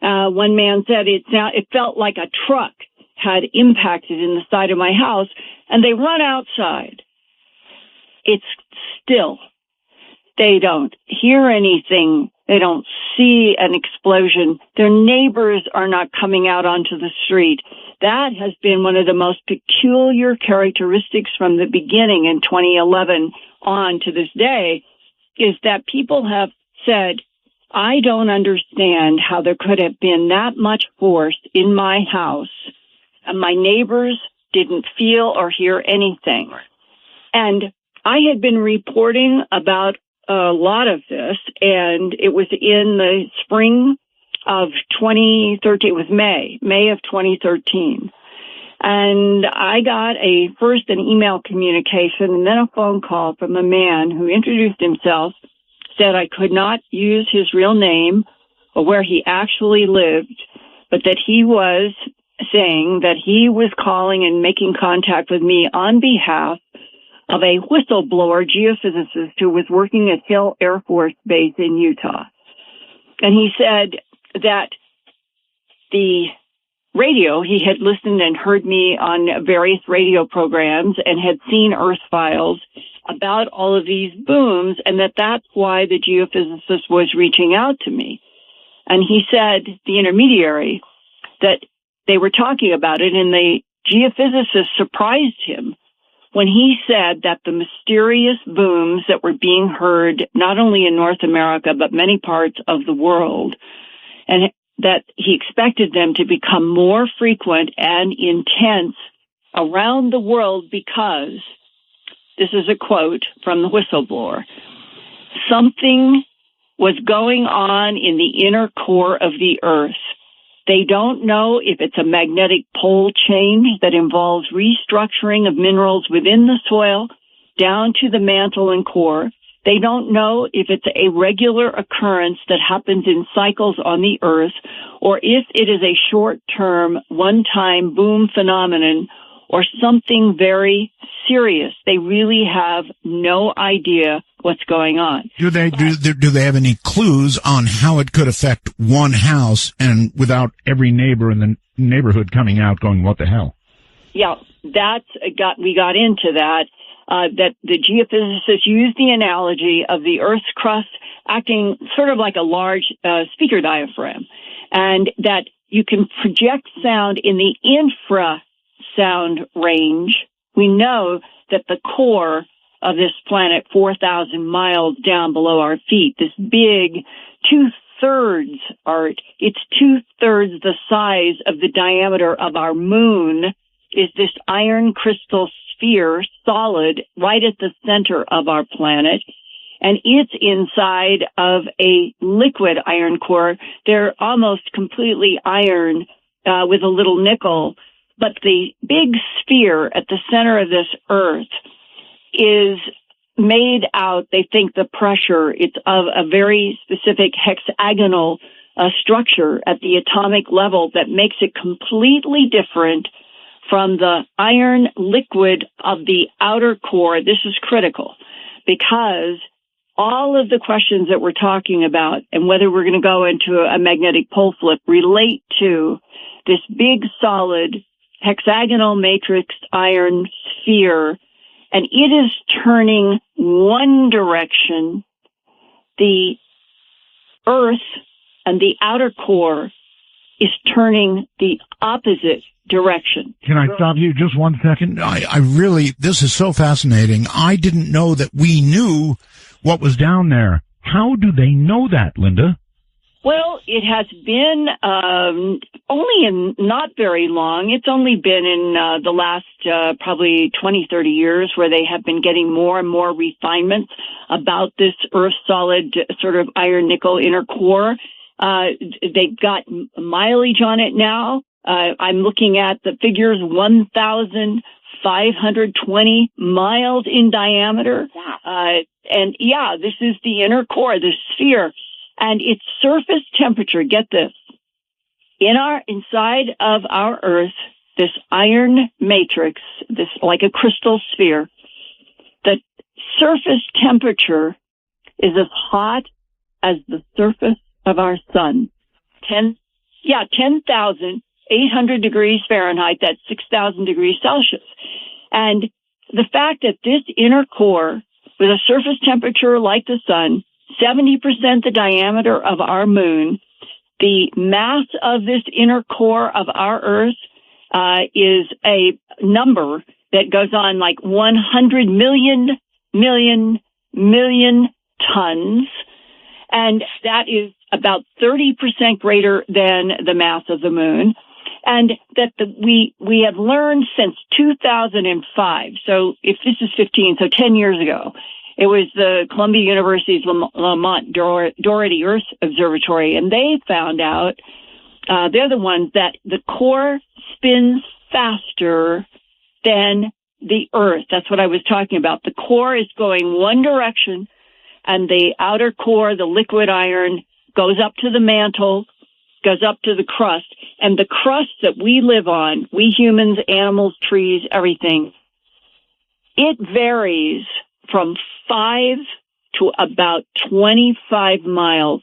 One man said it felt like a truck had impacted in the side of my house, and they run outside. It's still. They don't hear anything. They don't see an explosion. Their neighbors are not coming out onto the street. That has been one of the most peculiar characteristics from the beginning in 2011 on to this day, is that people have said, I don't understand how there could have been that much force in my house, and my neighbors didn't feel or hear anything. And I had been reporting about a lot of this, and it was in the spring of 2013. It was May of 2013. And I got first an email communication and then a phone call from a man who introduced himself, said I could not use his real name or where he actually lived, but that he was saying that he was calling and making contact with me on behalf of a whistleblower geophysicist who was working at Hill Air Force Base in Utah. And he said that the radio, he had listened and heard me on various radio programs and had seen Earth Files about all of these booms, and that's why the geophysicist was reaching out to me. And he said, the intermediary, that they were talking about it, and the geophysicist surprised him when he said that the mysterious booms that were being heard not only in North America, but many parts of the world, and that he expected them to become more frequent and intense around the world because, this is a quote from the whistleblower, something was going on in the inner core of the Earth. They don't know if it's a magnetic pole change that involves restructuring of minerals within the soil down to the mantle and core. They don't know if it's a regular occurrence that happens in cycles on the Earth, or if it is a short-term, one-time boom phenomenon, or something very serious. They really have no idea what's going on. Do they have any clues on how it could affect one house, and without every neighbor in the neighborhood coming out going, what the hell? Yeah, we got into that. That the geophysicists used the analogy of the Earth's crust acting sort of like a large speaker diaphragm, and that you can project sound in the infrasound range. We know that the core of this planet, 4,000 miles down below our feet, this big it's two-thirds the size of the diameter of our moon, is this iron crystal sphere, solid, right at the center of our planet. And it's inside of a liquid iron core. They're almost completely iron with a little nickel. But the big sphere at the center of this Earth is made out, they think the pressure, it's of a very specific hexagonal structure at the atomic level that makes it completely different from the iron liquid of the outer core. This is critical because all of the questions that we're talking about and whether we're going to go into a magnetic pole flip relate to this big, solid, hexagonal matrix iron sphere, and it is turning one direction. The Earth and the outer core is turning the opposite direction. Can I stop you just 1 second? I really, this is so fascinating. I didn't know that we knew what was down there. How do they know that, Linda? Well, it has been only in not very long. It's only been in the last probably 20, 30 years where they have been getting more and more refinements about this Earth solid sort of iron nickel inner core. They've got mileage on it now. I'm looking at the figures, 1,520 miles in diameter. Wow. And yeah, this is the inner core, the sphere. And its surface temperature, get this, inside of our Earth, this iron matrix, this like a crystal sphere, the surface temperature is as hot as the surface of our sun. 10,800 degrees Fahrenheit, that's 6,000 degrees Celsius. And the fact that this inner core, with a surface temperature like the sun, 70% the diameter of our moon, the mass of this inner core of our Earth is a number that goes on like 100 million tons. And that is about 30% greater than the mass of the moon. And that we have learned since 2005. So if this is 15, so 10 years ago, it was the Columbia University's Lamont Doherty Earth Observatory, and they found out, they're the ones that the core spins faster than the Earth. That's what I was talking about. The core is going one direction, and the outer core, the liquid iron, goes up to the mantle, goes up to the crust, and the crust that we live on, we humans, animals, trees, everything, it varies from 5 to about 25 miles.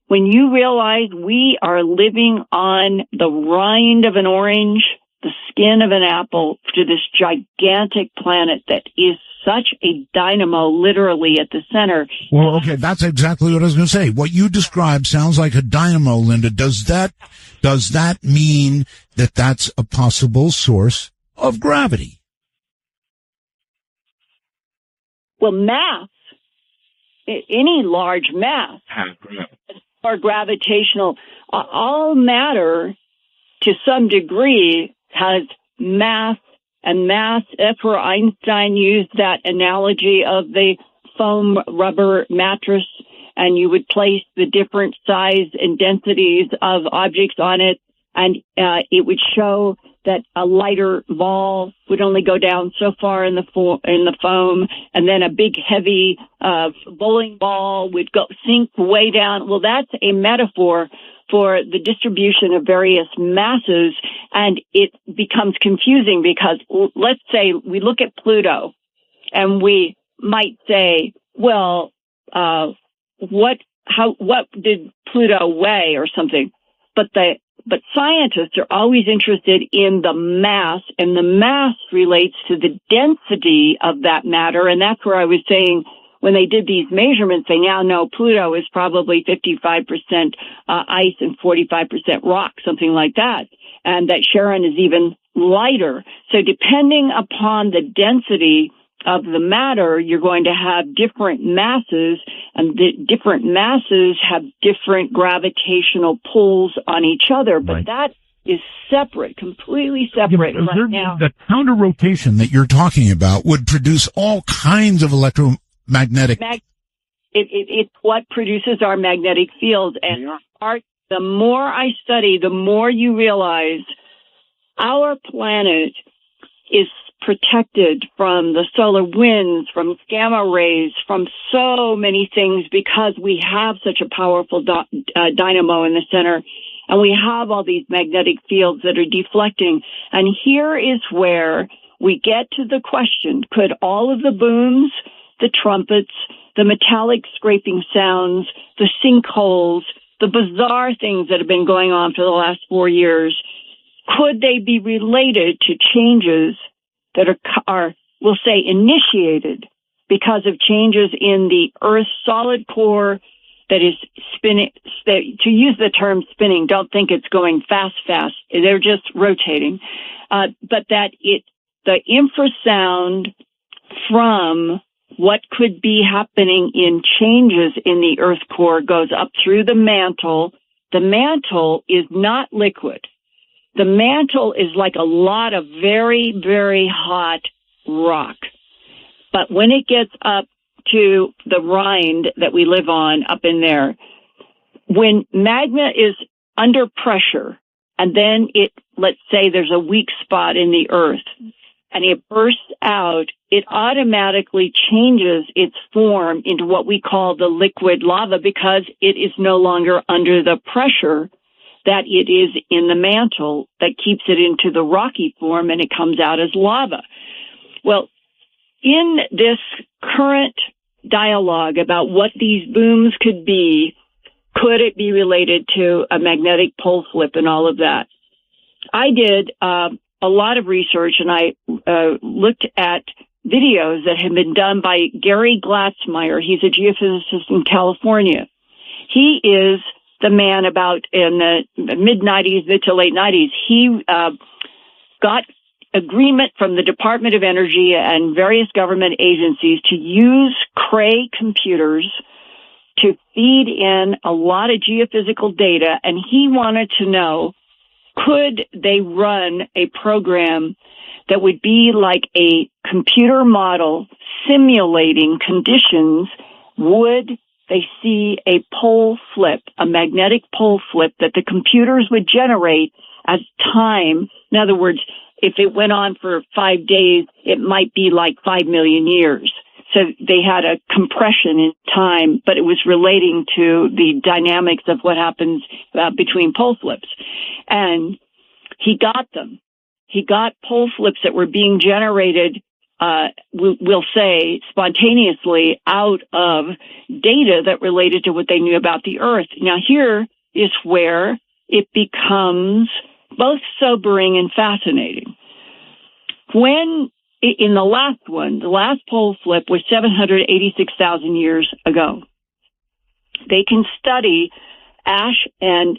When you realize we are living on the rind of an orange, the skin of an apple, to this gigantic planet that is such a dynamo literally at the center. Well, okay, that's exactly what I was going to say. What you described sounds like a dynamo, Linda. Does that mean that that's a possible source of gravity? Well, mass, any large mass, or gravitational, all matter to some degree has mass, and mass, that's where Einstein used that analogy of the foam rubber mattress, and you would place the different size and densities of objects on it, and it would show that a lighter ball would only go down so far in the foam, and then a big heavy bowling ball would sink way down. Well, that's a metaphor for the distribution of various masses, and it becomes confusing because let's say we look at Pluto, and we might say, well, what did Pluto weigh or something? But scientists are always interested in the mass, and the mass relates to the density of that matter. And that's where I was saying when they did these measurements, they now know Pluto is probably 55% ice and 45% rock, something like that. And that Charon is even lighter. So depending upon the density of the matter, you're going to have different masses, and the different masses have different gravitational pulls on each other. But that is separate, completely separate right now. The counter rotation that you're talking about would produce all kinds of electromagnetic. It's what produces our magnetic field. And the more I study, the more you realize our planet is protected from the solar winds, from gamma rays, from so many things, because we have such a powerful dynamo in the center, and we have all these magnetic fields that are deflecting. And here is where we get to the question, could all of the booms, the trumpets, the metallic scraping sounds, the sinkholes, the bizarre things that have been going on for the last 4 years, could they be related to changes that are, we'll say, initiated because of changes in the Earth's solid core that is spinning? To use the term spinning, don't think it's going fast. They're just rotating. But that the infrasound from what could be happening in changes in the Earth core goes up through the mantle. The mantle is not liquid. The mantle is like a lot of very, very hot rock. But when it gets up to the rind that we live on up in there, when magma is under pressure, and then let's say there's a weak spot in the Earth, and it bursts out, it automatically changes its form into what we call the liquid lava because it is no longer under the pressure that it is in the mantle that keeps it into the rocky form, and it comes out as lava. Well, in this current dialogue about what these booms could be, could it be related to a magnetic pole flip and all of that? I did a lot of research, and I looked at videos that have been done by Gary Glatzmeyer. He's a geophysicist in California. He is the man about in the mid-90s, mid to late 90s. He got agreement from the Department of Energy and various government agencies to use Cray computers to feed in a lot of geophysical data, and he wanted to know, could they run a program that would be like a computer model simulating conditions? Would they see a pole flip, a magnetic pole flip that the computers would generate as time? In other words, if it went on for 5 days, it might be like 5 million years. So they had a compression in time, but it was relating to the dynamics of what happens between pole flips. And he got them. He got pole flips that were being generated, we'll say, spontaneously out of data that related to what they knew about the Earth. Now, here is where it becomes both sobering and fascinating. When, in the last one, the last pole flip was 786,000 years ago. They can study ash and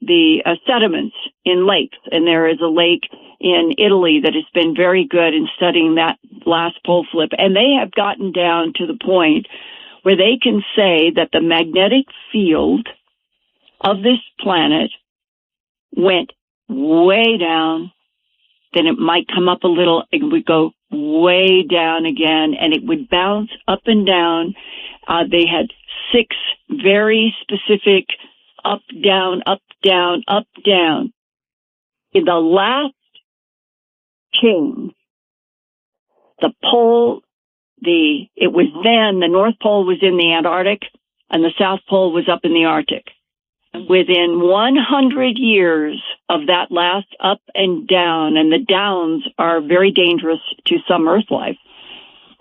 the sediments in lakes, and there is a lake in Italy that has been very good in studying that last pole flip, and they have gotten down to the point where they can say that the magnetic field of this planet went way down, then it might come up a little, it would go way down again, and it would bounce up and down. They had 6 very specific up, down, up, down, up, down. In the last change, the pole, it was then the North Pole was in the Antarctic and the South Pole was up in the Arctic. Within 100 years of that last up and down, and the downs are very dangerous to some Earth life,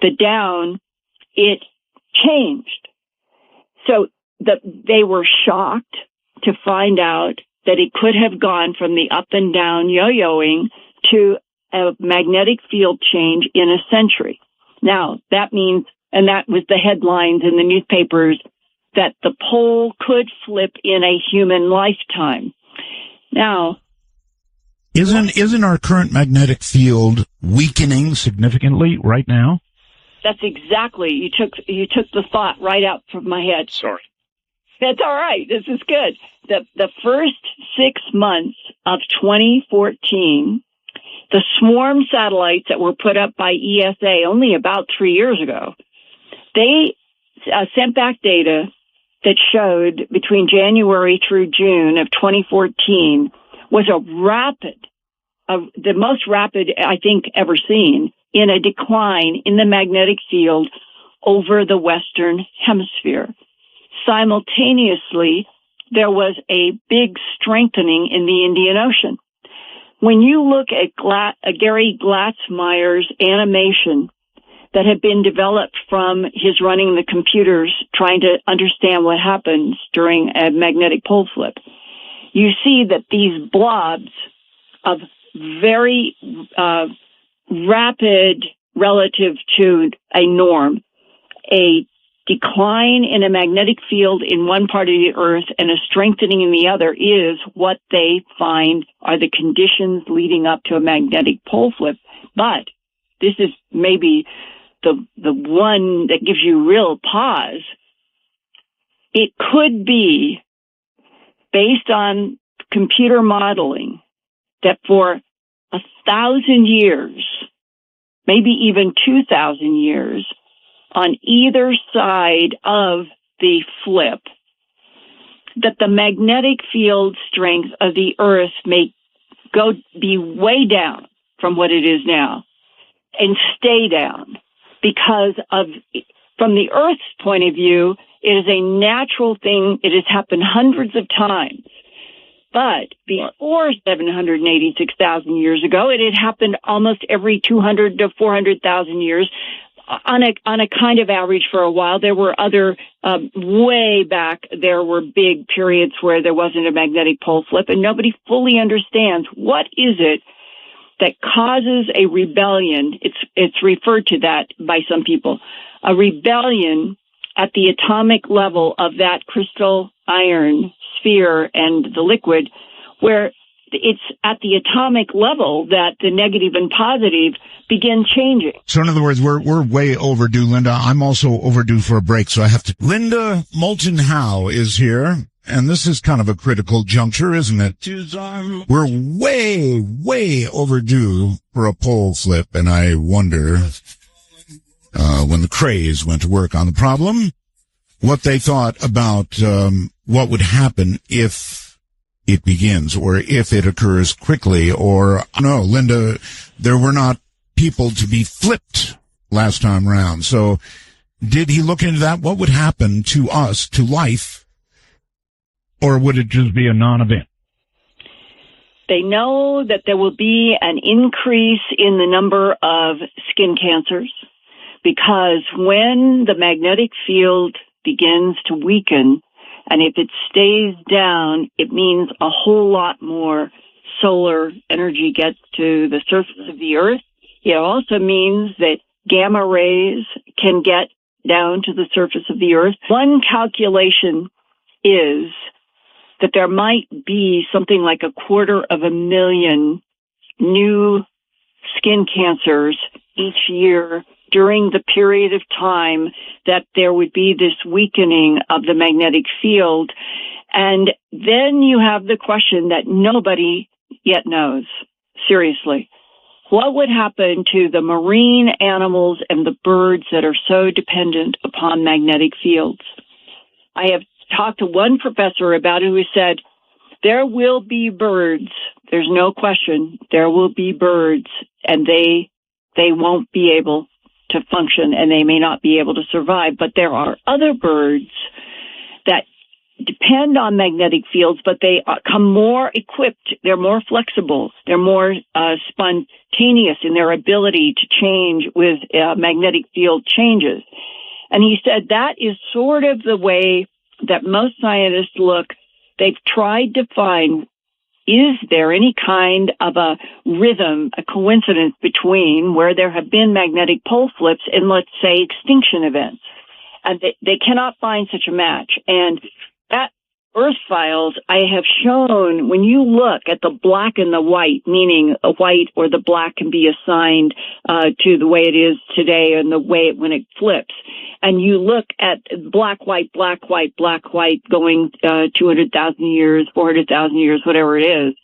the down, it changed. So they were shocked to find out that it could have gone from the up and down yo-yoing to a magnetic field change in a century. Now, that means, and that was the headlines in the newspapers, that the pole could flip in a human lifetime. Now, isn't our current magnetic field weakening significantly right now? That's exactly. You took the thought right out from my head. Sorry. That's all right. This is good. The first 6 months of 2014, the swarm satellites that were put up by ESA only about 3 years ago, they sent back data that showed between January through June of 2014 was the most rapid, I think, ever seen in a decline in the magnetic field over the Western Hemisphere. Simultaneously, there was a big strengthening in the Indian Ocean. When you look at Gary Glatzmeyer's animation that have been developed from his running the computers trying to understand what happens during a magnetic pole flip, you see that these blobs of very rapid relative to a norm, a decline in a magnetic field in one part of the Earth and a strengthening in the other is what they find are the conditions leading up to a magnetic pole flip. But this is maybe the one that gives you real pause. It could be based on computer modeling that for 1,000 years, maybe even 2,000 years, on either side of the flip, that the magnetic field strength of the Earth may be way down from what it is now and stay down because of, from the Earth's point of view, it is a natural thing. It has happened hundreds of times. But before 786,000 years ago, it had happened almost every 200 to 400,000 years on a kind of average for a while. There were other, way back, there were big periods where there wasn't a magnetic pole flip, and nobody fully understands what is it that causes a rebellion. It's referred to that by some people, a rebellion at the atomic level of that crystal iron sphere and the liquid, where it's at the atomic level that the negative and positive begin changing. So in other words, we're way overdue, Linda. I'm also overdue for a break, so I have to. Linda Moulton Howe is here, and this is kind of a critical juncture, isn't it? We're way overdue for a pole flip, and I wonder, when the craze went to work on the problem, what they thought about what would happen if it begins, or if it occurs quickly, or, no, Linda, there were not people to be flipped last time round. So did he look into that? What would happen to us, to life, or would it just be a non-event? They know that there will be an increase in the number of skin cancers because when the magnetic field begins to weaken, and if it stays down, it means a whole lot more solar energy gets to the surface of the Earth. It also means that gamma rays can get down to the surface of the Earth. One calculation is that there might be something like 250,000 new skin cancers each year during the period of time that there would be this weakening of the magnetic field. And then you have the question that nobody yet knows. Seriously. What would happen to the marine animals and the birds that are so dependent upon magnetic fields? I have talked to one professor about it who said, there will be birds. There's no question. There will be birds, and they won't be able to function, and they may not be able to survive. But there are other birds that depend on magnetic fields, but they come more equipped. They're more flexible. They're more spontaneous in their ability to change with magnetic field changes. And he said that is sort of the way that most scientists look. They've tried to find, is there any kind of a rhythm, a coincidence between where there have been magnetic pole flips and, let's say, extinction events? And they cannot find such a match. And at Earth Files, I have shown when you look at the black and the white, meaning a white or the black can be assigned to the way it is today and the way when it flips. And you look at black, white, going 200,000 years, 400,000 years, whatever it is.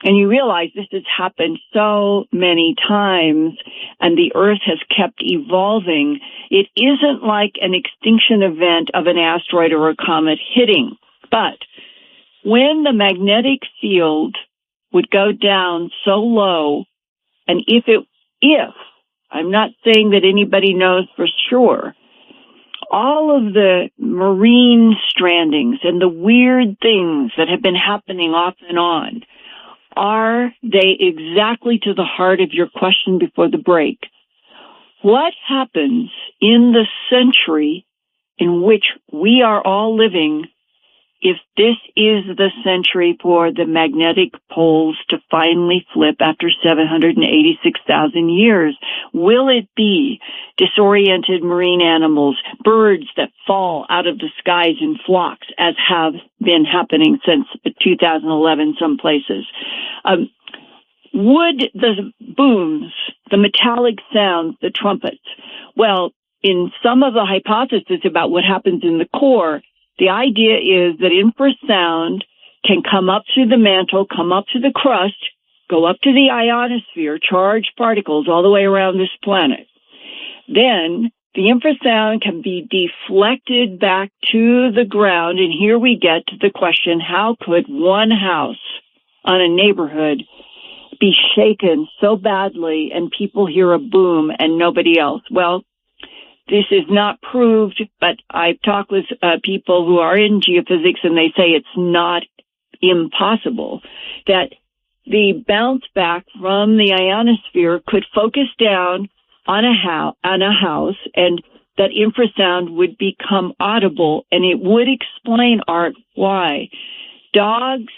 And you realize this has happened so many times, and the Earth has kept evolving. It isn't like an extinction event of an asteroid or a comet hitting. But when the magnetic field would go down so low, and if, I'm not saying that anybody knows for sure, all of the marine strandings and the weird things that have been happening off and on, are they exactly to the heart of your question before the break? what happens in the century in which we are all living if this is the century for the magnetic poles to finally flip after 786,000 years? Will it be disoriented marine animals, birds that fall out of the skies in flocks, as have been happening since 2011 some places? Would the booms, the metallic sounds, the trumpets, well, in some of the hypotheses about what happens in the core, the idea is that infrasound can come up through the mantle, come up to the crust, go up to the ionosphere, charged particles all the way around this planet. Then the infrasound can be deflected back to the ground, and here we get to the question, how could one house on a neighborhood be shaken so badly and people hear a boom and nobody else? Well, this is not proved, but I've talked with people who are in geophysics, and they say it's not impossible that the bounce back from the ionosphere could focus down on a house, and that infrasound would become audible, and it would explain, Art, why dogs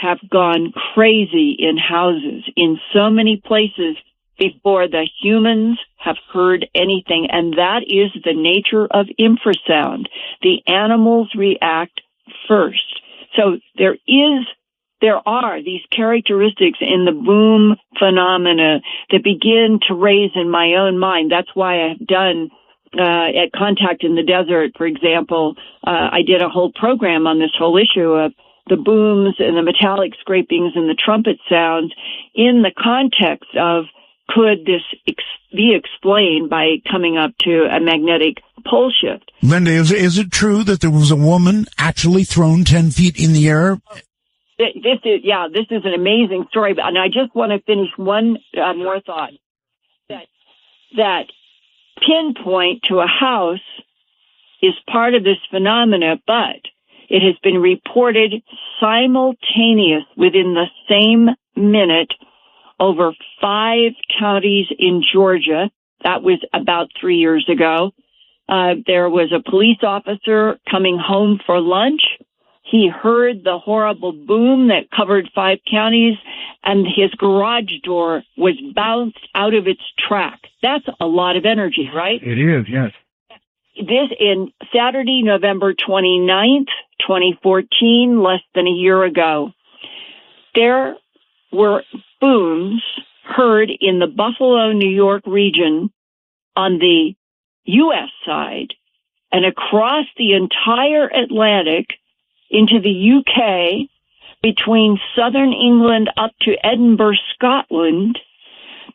have gone crazy in houses in so many places before the humans have heard anything, and that is the nature of infrasound. The animals react first. So there are these characteristics in the boom phenomena that begin to raise in my own mind. That's why I've done at Contact in the Desert, for example, I did a whole program on this whole issue of the booms and the metallic scrapings and the trumpet sounds in the context of, could this be explained by coming up to a magnetic pole shift? Linda, is it true that there was a woman actually thrown 10 feet in the air? This is an amazing story. And I just want to finish one more thought. That pinpoint to a house is part of this phenomena, but it has been reported simultaneous within the same minute over 5 counties in Georgia. That was about 3 years ago. There was a police officer coming home for lunch. He heard the horrible boom that covered 5 counties, and his garage door was bounced out of its track. That's a lot of energy, right? It is, yes. This in Saturday, November 29th, 2014, less than a year ago. There were booms heard in the Buffalo, New York region on the U.S. side and across the entire Atlantic into the U.K., between southern England up to Edinburgh, Scotland.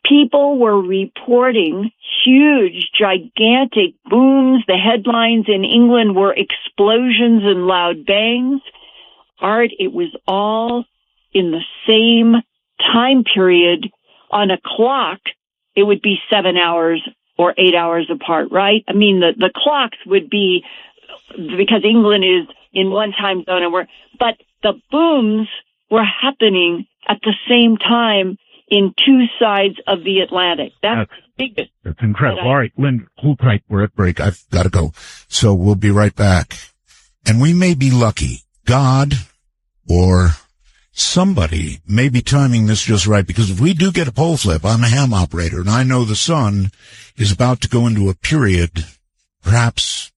People were reporting huge, gigantic booms. The headlines in England were explosions and loud bangs. Art, it was all in the same time period. On a clock, it would be 7 hours or 8 hours apart, right? I mean, the clocks would be, because England is in one time zone, but the booms were happening at the same time in 2 sides of the Atlantic. That's the biggest. That's incredible. All right, Lynn, hold tight. We're at break. I've got to go. So we'll be right back. And we may be lucky. God or somebody may be timing this just right, because if we do get a pole flip, I'm a ham operator, and I know the sun is about to go into a period, perhaps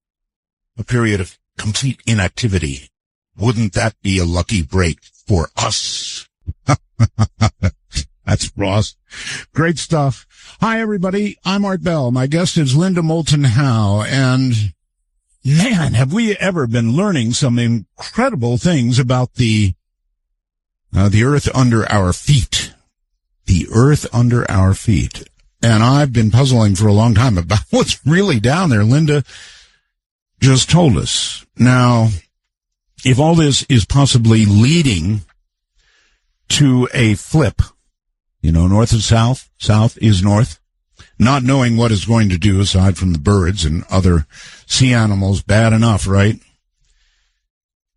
a period of complete inactivity. Wouldn't that be a lucky break for us? That's Ross. Great stuff. Hi, everybody. I'm Art Bell. My guest is Linda Moulton Howe, and man, have we ever been learning some incredible things about the earth under our feet. The earth under our feet. And I've been puzzling for a long time about what's really down there. Linda just told us. Now, if all this is possibly leading to a flip, north is south, south is north, not knowing what it's going to do aside from the birds and other sea animals, bad enough, right?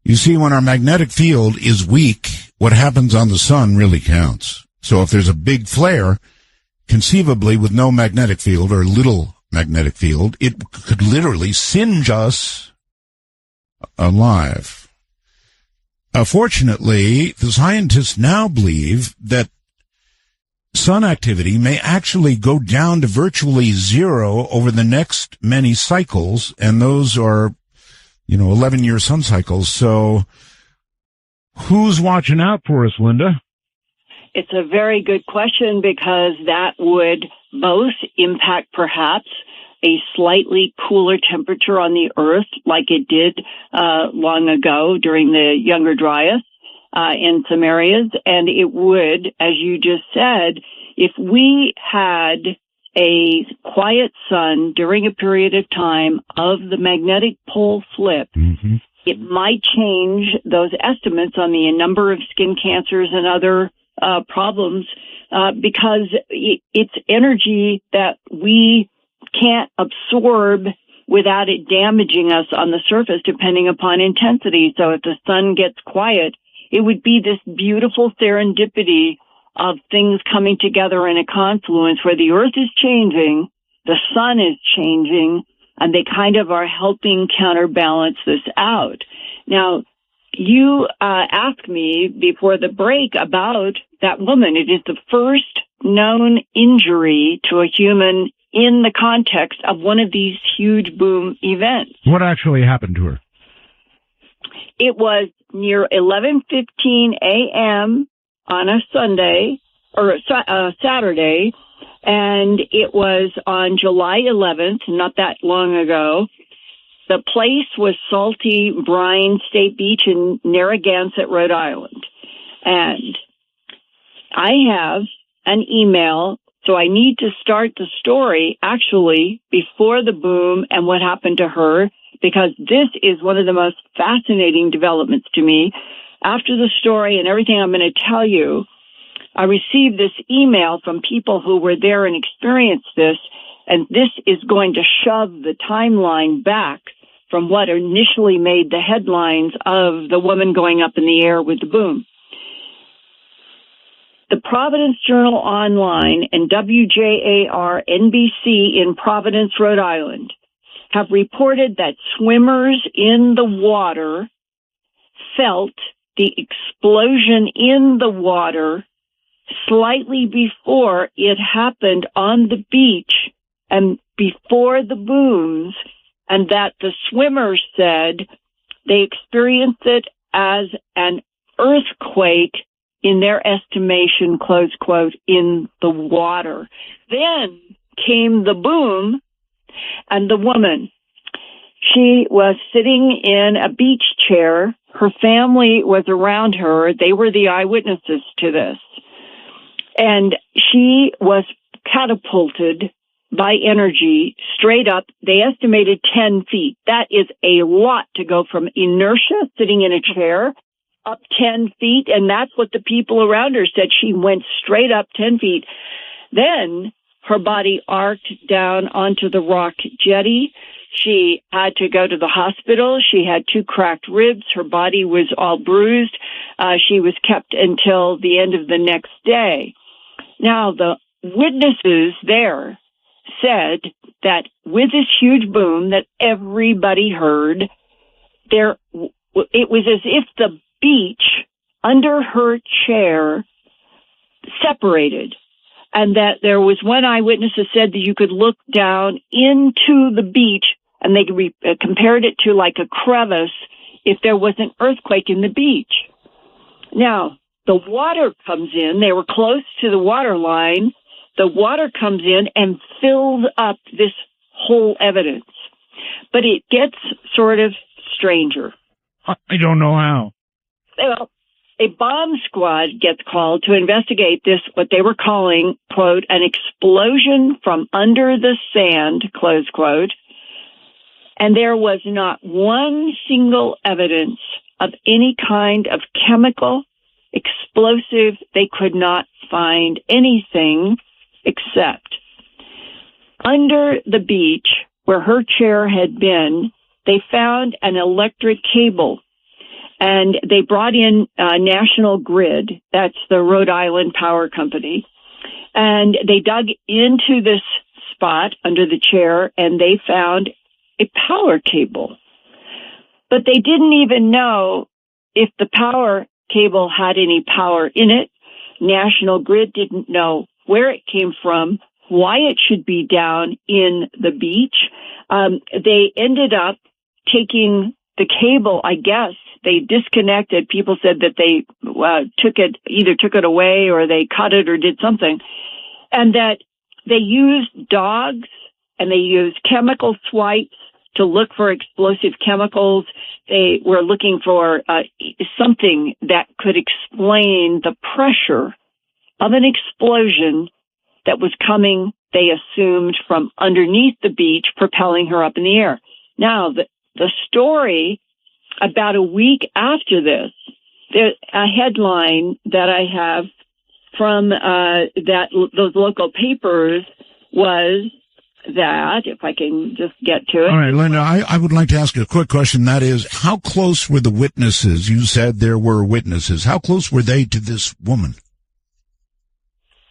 You see, when our magnetic field is weak, what happens on the sun really counts. So if there's a big flare, conceivably with no magnetic field or little magnetic field, it could literally singe us alive. Fortunately, the scientists now believe that sun activity may actually go down to virtually zero over the next many cycles, and those are, 11-year sun cycles. So who's watching out for us, Linda? It's a very good question, because that would both impact perhaps a slightly cooler temperature on the Earth, like it did long ago during the Younger Dryas in some areas. And it would, as you just said, if we had a quiet sun during a period of time of the magnetic pole flip, it might change those estimates on the number of skin cancers and other problems, because it's energy that we can't absorb without it damaging us on the surface, depending upon intensity. So if the sun gets quiet, it would be this beautiful serendipity of things coming together in a confluence where the Earth is changing, the sun is changing, and they kind of are helping counterbalance this out. Now, you asked me before the break about that woman. It is the first known injury to a human in the context of one of these huge boom events. What actually happened to her? It was near 11:15 a.m. on a Sunday or Saturday, and it was on July 11th, not that long ago. The place was Salty Brine State Beach in Narragansett, Rhode Island. And I have an email, so I need to start the story actually before the boom and what happened to her, because this is one of the most fascinating developments to me. After the story and everything I'm going to tell you, I received this email from people who were there and experienced this, and this is going to shove the timeline back from what initially made the headlines of the woman going up in the air with the boom. The Providence Journal Online and WJAR NBC in Providence, Rhode Island, have reported that swimmers in the water felt the explosion in the water slightly before it happened on the beach and before the booms, and that the swimmers said they experienced it as an earthquake in their estimation, close quote, in the water. Then came the boom, and the woman, she was sitting in a beach chair. Her family was around her. They were the eyewitnesses to this. And she was catapulted by energy straight up. They estimated 10 feet. That is a lot to go from inertia, sitting in a chair, up 10 feet. And that's what the people around her said. She went straight up 10 feet. Then her body arced down onto the rock jetty. She had to go to the hospital. She had 2 cracked ribs. Her body was all bruised. She was kept until the end of the next day. Now, the witnesses there said that with this huge boom that everybody heard, it was as if the beach under her chair separated, and that there was one eyewitness who said that you could look down into the beach and they compared it to like a crevice if there was an earthquake in the beach. Now, the water comes in. They were close to the water line. The water comes in and fills up this whole evidence. But it gets sort of stranger. I don't know how. Well, a bomb squad gets called to investigate this, what they were calling, quote, an explosion from under the sand, close quote. And there was not one single evidence of any kind of chemical, explosive. They could not find anything except under the beach where her chair had been, they found an electric cable. And they brought in National Grid, that's the Rhode Island Power Company, And they dug into this spot under the chair, and they found a power cable. But they didn't even know if the power cable had any power in it. National Grid didn't know where it came from, why it should be down in the beach. They ended up taking the cable, I guess. They disconnected. People said that they either took it away or they cut it or did something. And that they used dogs and they used chemical swipes to look for explosive chemicals. They were looking for something that could explain the pressure of an explosion that was coming, they assumed, from underneath the beach, propelling her up in the air. Now, the story, about a week after this, there's a headline that I have from those local papers was that, if I can just get to it. All right, Linda, I would like to ask a quick question. That is, how close were the witnesses? You said there were witnesses. How close were they to this woman?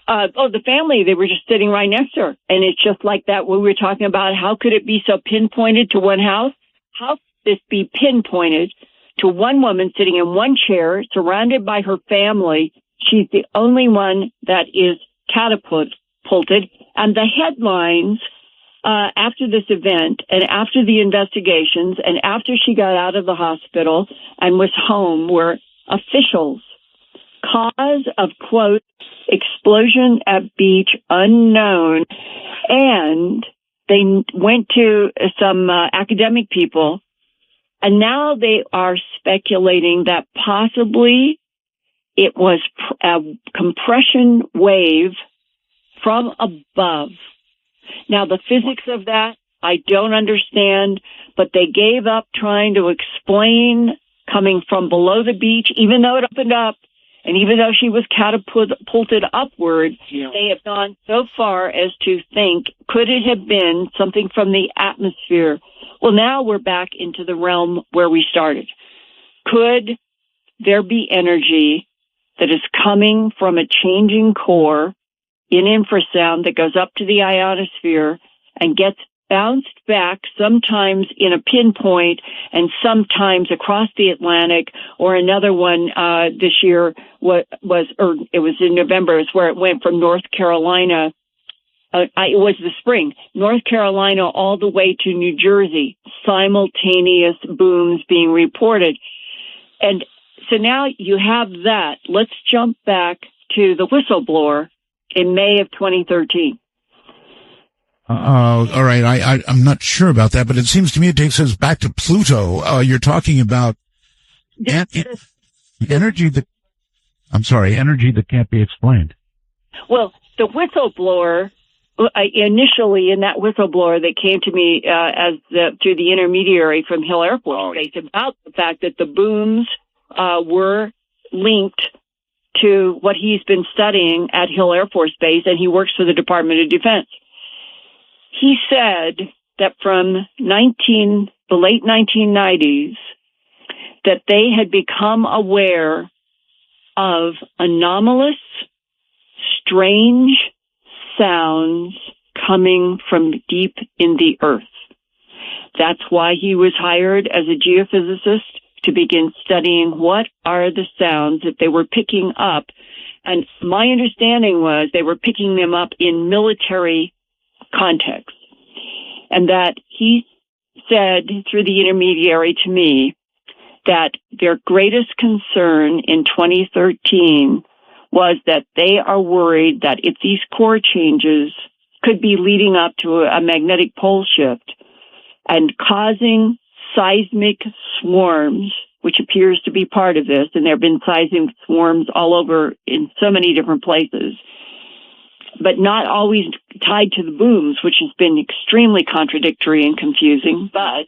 The family, they were just sitting right next to her. And it's just like that, what we were talking about. How could it be so pinpointed to one house? How could this be pinpointed to one woman sitting in one chair, surrounded by her family? She's the only one that is catapulted. And the headlines after this event and after the investigations and after she got out of the hospital and was home were officials. Cause of, quote, explosion at beach unknown. And they went to some academic people, and now they are speculating that possibly it was a compression wave from above. Now, the physics of that, I don't understand, but they gave up trying to explain coming from below the beach, even though it opened up. And even though she was catapulted upward, They have gone so far as to think, could it have been something from the atmosphere? Well, now we're back into the realm where we started. Could there be energy that is coming from a changing core in infrasound that goes up to the ionosphere and gets bounced back, sometimes in a pinpoint and sometimes across the Atlantic? Or another one this year it was in November, is where it went from North Carolina. It was the spring, North Carolina all the way to New Jersey, simultaneous booms being reported. And so now you have that. Let's jump back to the whistleblower in May of 2013. All right. I'm not sure about that, but it seems to me it takes us back to Pluto. You're talking about energy that can't be explained. Well, the whistleblower, initially in that whistleblower that came to me through the intermediary from Hill Air Force Base, about the fact that the booms were linked to what he's been studying at Hill Air Force Base, and he works for the Department of Defense. He said that from the late 1990s, that they had become aware of anomalous, strange sounds coming from deep in the earth. That's why he was hired as a geophysicist, to begin studying what are the sounds that they were picking up. And my understanding was they were picking them up in military context. And that he said through the intermediary to me that their greatest concern in 2013 was that they are worried that if these core changes could be leading up to a magnetic pole shift and causing seismic swarms, which appears to be part of this, and there have been seismic swarms all over in so many different places, but not always tied to the booms, which has been extremely contradictory and confusing. But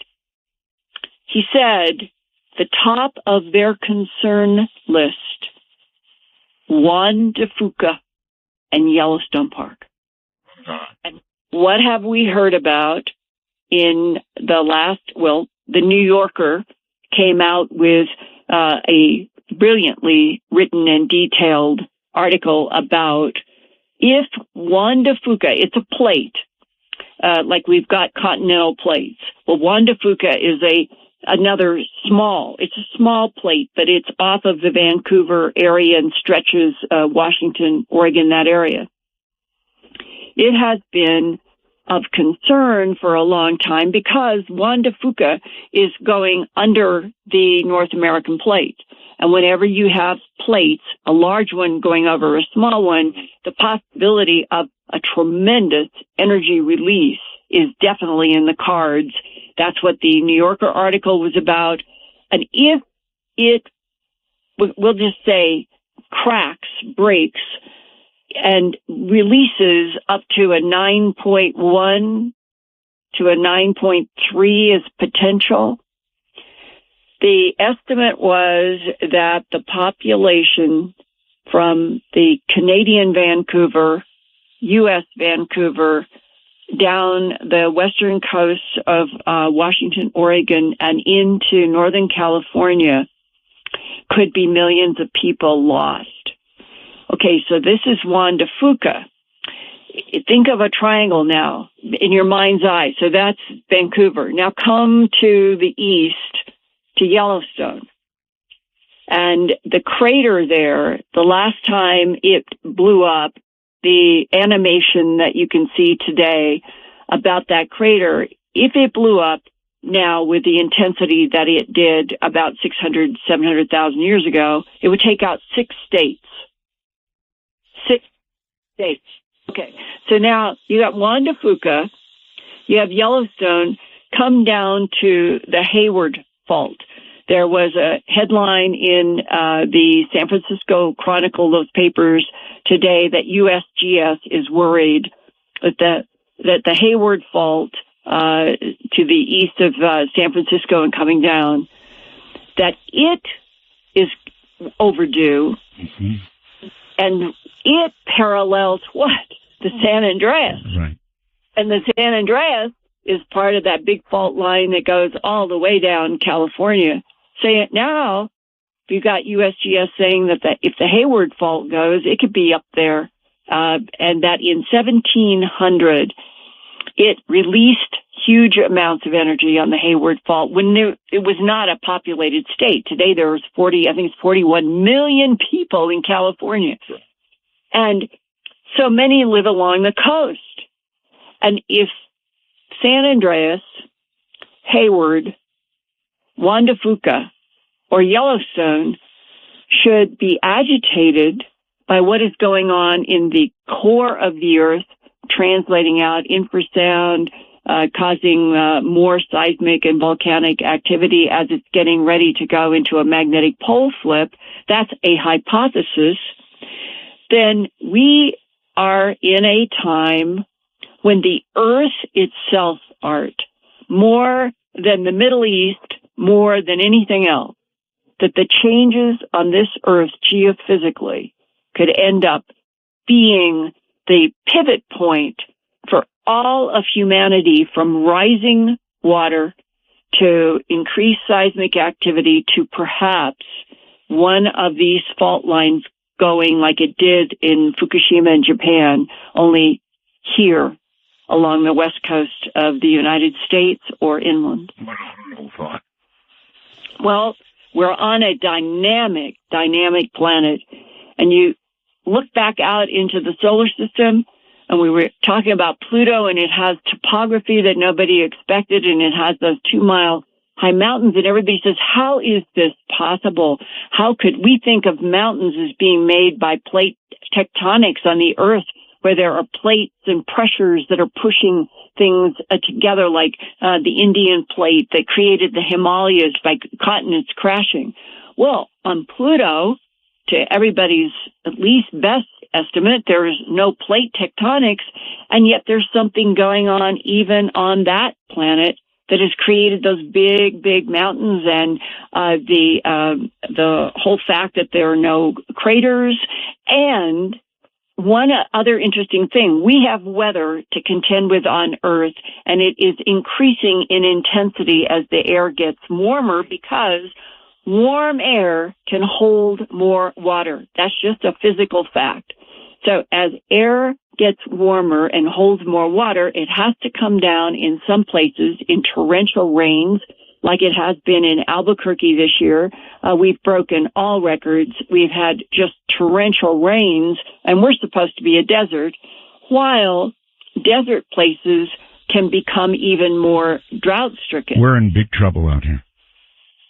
he said the top of their concern list, Juan de Fuca and Yellowstone Park. And what have we heard about in the New Yorker came out with a brilliantly written and detailed article about if Juan de Fuca, it's a plate, like we've got continental plates. Well, Juan de Fuca is another small. It's a small plate, but it's off of the Vancouver area and stretches Washington, Oregon, that area. It has been of concern for a long time because Juan de Fuca is going under the North American plate. And whenever you have plates, a large one going over a small one, the possibility of a tremendous energy release is definitely in the cards. That's what the New Yorker article was about. And if it, we'll just say, cracks, breaks, and releases up to a 9.1 to a 9.3 as potential, the estimate was that the population from the Canadian Vancouver, U.S. Vancouver, down the western coast of Washington, Oregon, and into Northern California could be millions of people lost. Okay, so this is Juan de Fuca. Think of a triangle now in your mind's eye. So that's Vancouver. Now come to the east to Yellowstone. And the crater there, the last time it blew up, the animation that you can see today about that crater, if it blew up now with the intensity that it did about 600, 700,000 years ago, it would take out 6 states. 6 states. Okay. So now you got Juan de Fuca, you have Yellowstone, come down to the Hayward Fault. There was a headline in the San Francisco Chronicle, those papers today, that USGS is worried that the Hayward Fault to the east of San Francisco and coming down, that it is overdue, and it parallels what? The San Andreas. Right. And the San Andreas is part of that big fault line that goes all the way down California. Say it now, you got USGS saying that if the Hayward Fault goes, it could be up there, and that in 1700, it released huge amounts of energy on the Hayward Fault when it was not a populated state. Today there was 41 million people in California. And so many live along the coast. And if San Andreas, Hayward, Juan de Fuca, or Yellowstone should be agitated by what is going on in the core of the Earth, translating out infrasound, causing more seismic and volcanic activity as it's getting ready to go into a magnetic pole flip, that's a hypothesis, then we are in a time when the Earth itself, Art, more than the Middle East, more than anything else, that the changes on this Earth geophysically could end up being the pivot point for all of humanity, from rising water to increased seismic activity to perhaps one of these fault lines going like it did in Fukushima in Japan, only here along the west coast of the United States or inland. What a horrible thought. Well, we're on a dynamic planet, and you look back out into the solar system, and we were talking about Pluto, and it has topography that nobody expected, and it has those 2-mile high mountains, and everybody says, how is this possible? How could we think of mountains as being made by plate tectonics on the Earth, where there are plates and pressures that are pushing things together, like the Indian plate that created the Himalayas by continents crashing? Well, on Pluto, to everybody's at least best estimate, there is no plate tectonics, and yet there's something going on even on that planet that has created those big mountains, and the whole fact that there are no craters. And one other interesting thing, we have weather to contend with on Earth, and it is increasing in intensity as the air gets warmer, because warm air can hold more water. That's just a physical fact. So as air gets warmer and holds more water, it has to come down in some places in torrential rains, like it has been in Albuquerque this year. We've broken all records. We've had just torrential rains, and we're supposed to be a desert, while desert places can become even more drought-stricken. We're in big trouble out here.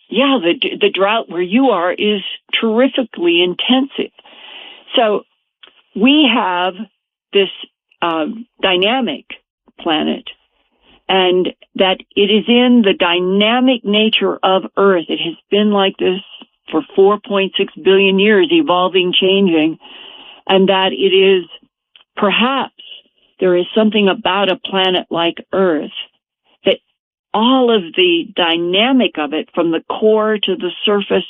Yeah, the drought where you are is terrifically intensive. So we have this dynamic planet, and that it is in the dynamic nature of Earth. It has been like this for 4.6 billion years, evolving, changing, and that it is perhaps there is something about a planet like Earth that all of the dynamic of it, from the core to the surface,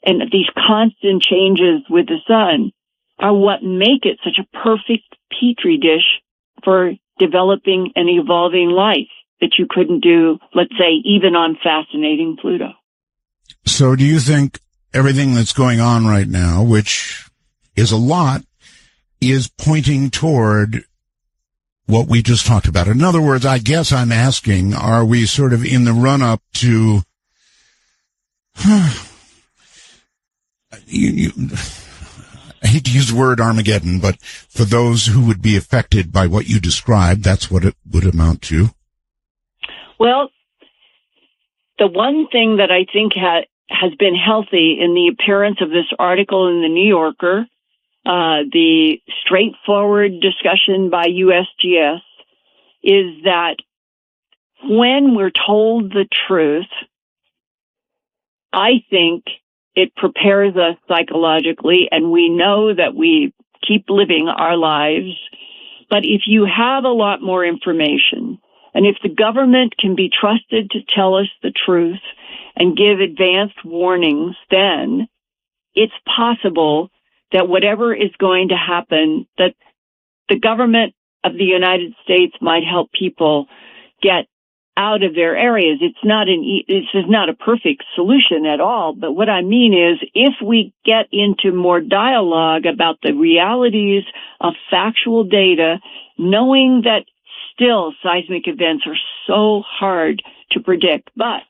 and these constant changes with the sun, are what make it such a perfect petri dish for developing and evolving life that you couldn't do, let's say, even on fascinating Pluto. So do you think everything that's going on right now, which is a lot, is pointing toward what we just talked about? In other words, I guess I'm asking, are we sort of in the run-up to... I hate to use the word Armageddon, but for those who would be affected by what you described, that's what it would amount to. Well, the one thing that I think has been healthy in the appearance of this article in the New Yorker, the straightforward discussion by USGS, is that when we're told the truth, I think it prepares us psychologically, and we know that we keep living our lives. But if you have a lot more information, and if the government can be trusted to tell us the truth and give advanced warnings, then it's possible that whatever is going to happen, that the government of the United States might help people get out of their areas. This is not a perfect solution at all. But what I mean is, if we get into more dialogue about the realities of factual data, knowing that still seismic events are so hard to predict, but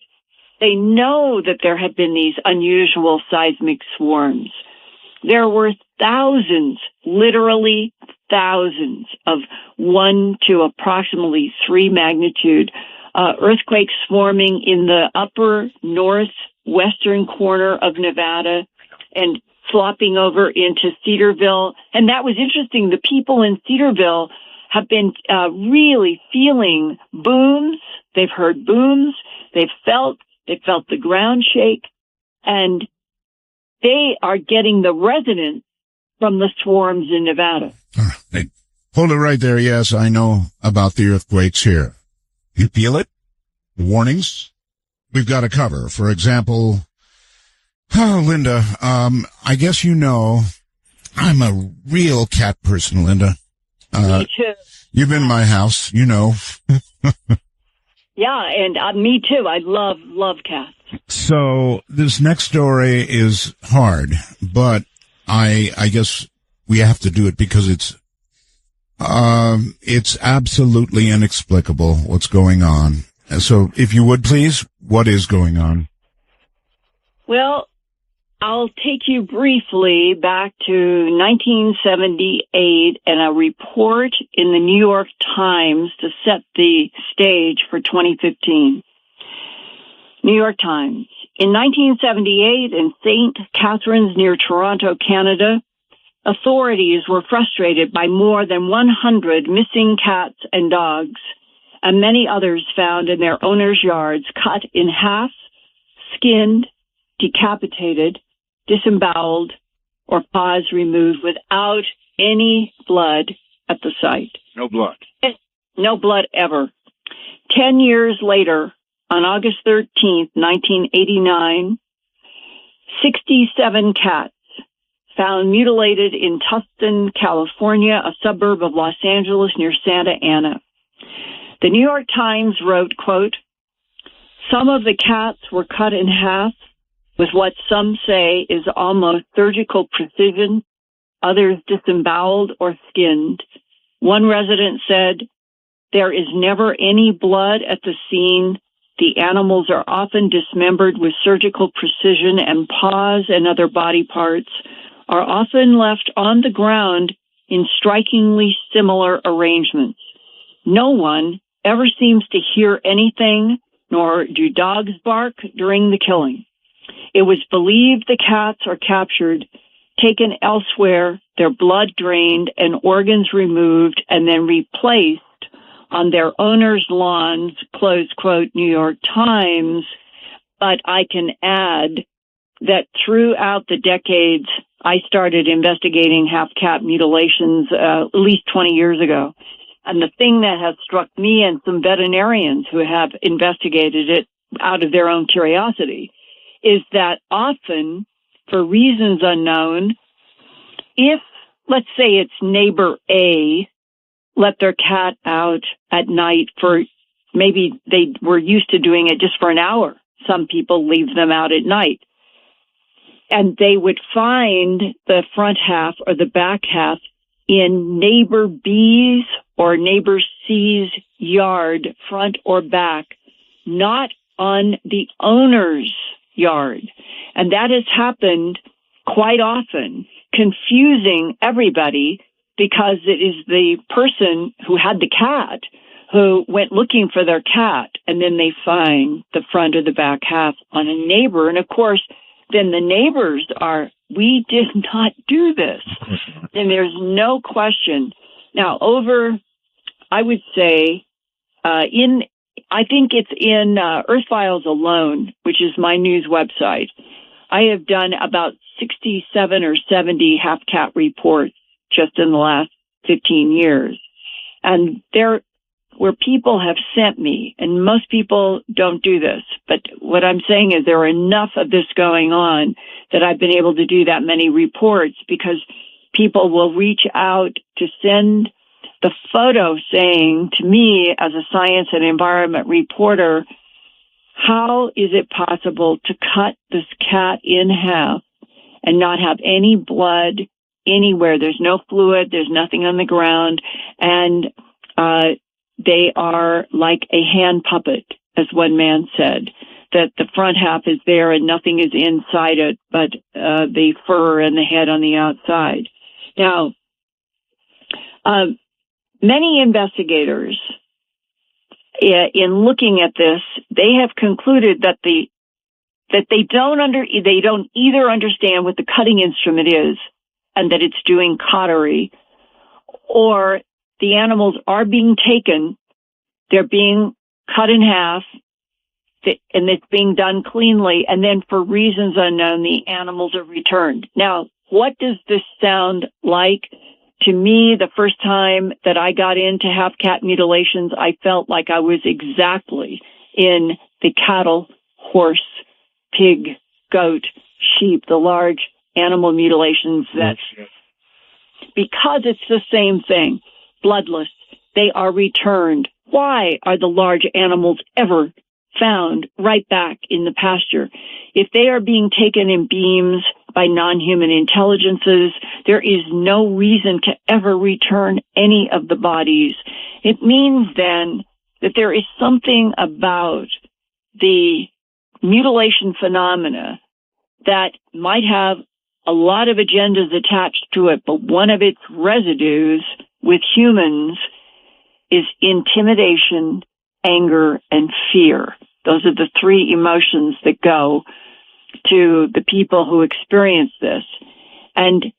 they know that there have been these unusual seismic swarms. There were thousands, literally thousands, of 1 to approximately 3 magnitude earthquakes swarming in the upper northwestern corner of Nevada and flopping over into Cedarville. And that was interesting. The people in Cedarville have been really feeling booms. They've heard booms. They felt the ground shake. And they are getting the resonance from the swarms in Nevada. Hey, hold it right there. Yes, I know about the earthquakes here. You feel it? Warnings? We've got to cover. For example, Linda, I guess you know I'm a real cat person, Linda. Me too. You've been in my house, you know. Yeah, and me too. I love cats. So this next story is hard, but I guess we have to do it because it's absolutely inexplicable what's going on. So if you would please, what is going on? Well, I'll take you briefly back to 1978 and a report in the New York Times to set the stage for 2015. New York Times. In 1978, in St. Catharines near Toronto, Canada, authorities were frustrated by more than 100 missing cats and dogs, and many others found in their owners' yards, cut in half, skinned, decapitated, disemboweled, or paws removed without any blood at the site. No blood. No blood ever. 10 years later, on August 13th, 1989, 67 cats found mutilated in Tustin, California, a suburb of Los Angeles near Santa Ana. The New York Times wrote, quote, "Some of the cats were cut in half with what some say is almost surgical precision others disemboweled or skinned. One resident said, "There is never any blood at the scene. The animals are often dismembered with surgical precision, and paws and other body parts are often left on the ground in strikingly similar arrangements. No one ever seems to hear anything, nor do dogs bark during the killing. It was believed the cats are captured, taken elsewhere, their blood drained and organs removed, and then replaced on their owners' lawns," close quote, New York Times. But I can add that throughout the decades, I started investigating half-cat mutilations at least 20 years ago. And the thing that has struck me and some veterinarians who have investigated it out of their own curiosity is that often, for reasons unknown, if, let's say it's neighbor A, let their cat out at night for, maybe they were used to doing it just for an hour. Some people leave them out at night. And they would find the front half or the back half in neighbor B's or neighbor C's yard, front or back, not on the owner's yard. And that has happened quite often, confusing everybody, because it is the person who had the cat who went looking for their cat, and then they find the front or the back half on a neighbor. And of course, then the neighbors are, "We did not do this." And there's no question. Now, I would say, I think it's in Earth Files alone, which is my news website, I have done about 67 or 70 half-cat reports just in the last 15 years. And where people have sent me, and most people don't do this, but what I'm saying is there are enough of this going on that I've been able to do that many reports, because people will reach out to send the photo saying to me, as a science and environment reporter, how is it possible to cut this cat in half and not have any blood anywhere? There's no fluid, there's nothing on the ground, and they are like a hand puppet, as one man said, that the front half is there and nothing is inside it but the fur and the head on the outside. Now, many investigators, in looking at this, they have concluded that they don't either understand what the cutting instrument is and that it's doing cautery, or the animals are being taken, they're being cut in half, and it's being done cleanly, and then for reasons unknown, the animals are returned. Now, what does this sound like? To me, the first time that I got into half-cat mutilations, I felt like I was exactly in the cattle, horse, pig, goat, sheep, the large animal mutilations that, because it's the same thing, bloodless, they are returned. Why are the large animals ever found right back in the pasture? If they are being taken in beams by non-human intelligences, there is no reason to ever return any of the bodies. It means then that there is something about the mutilation phenomena that might have a lot of agendas attached to it, but one of its residues with humans is intimidation, anger, and fear. Those are the three emotions that go to the people who experience this. And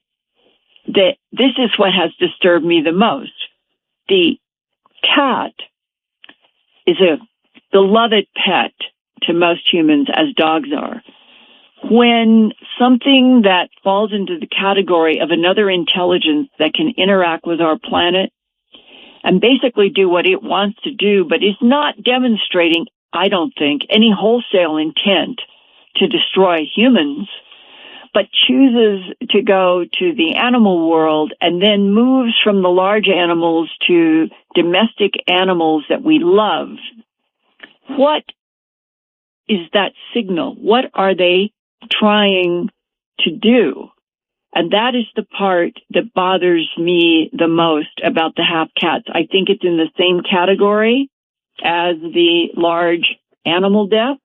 this is what has disturbed me the most. The cat is a beloved pet to most humans, as dogs are. When something that falls into the category of another intelligence that can interact with our planet and basically do what it wants to do, but is not demonstrating, I don't think, any wholesale intent to destroy humans, but chooses to go to the animal world and then moves from the large animals to domestic animals that we love. What is that signal? What are they trying to do? And that is the part that bothers me the most about the half cats. I think it's in the same category as the large animal death.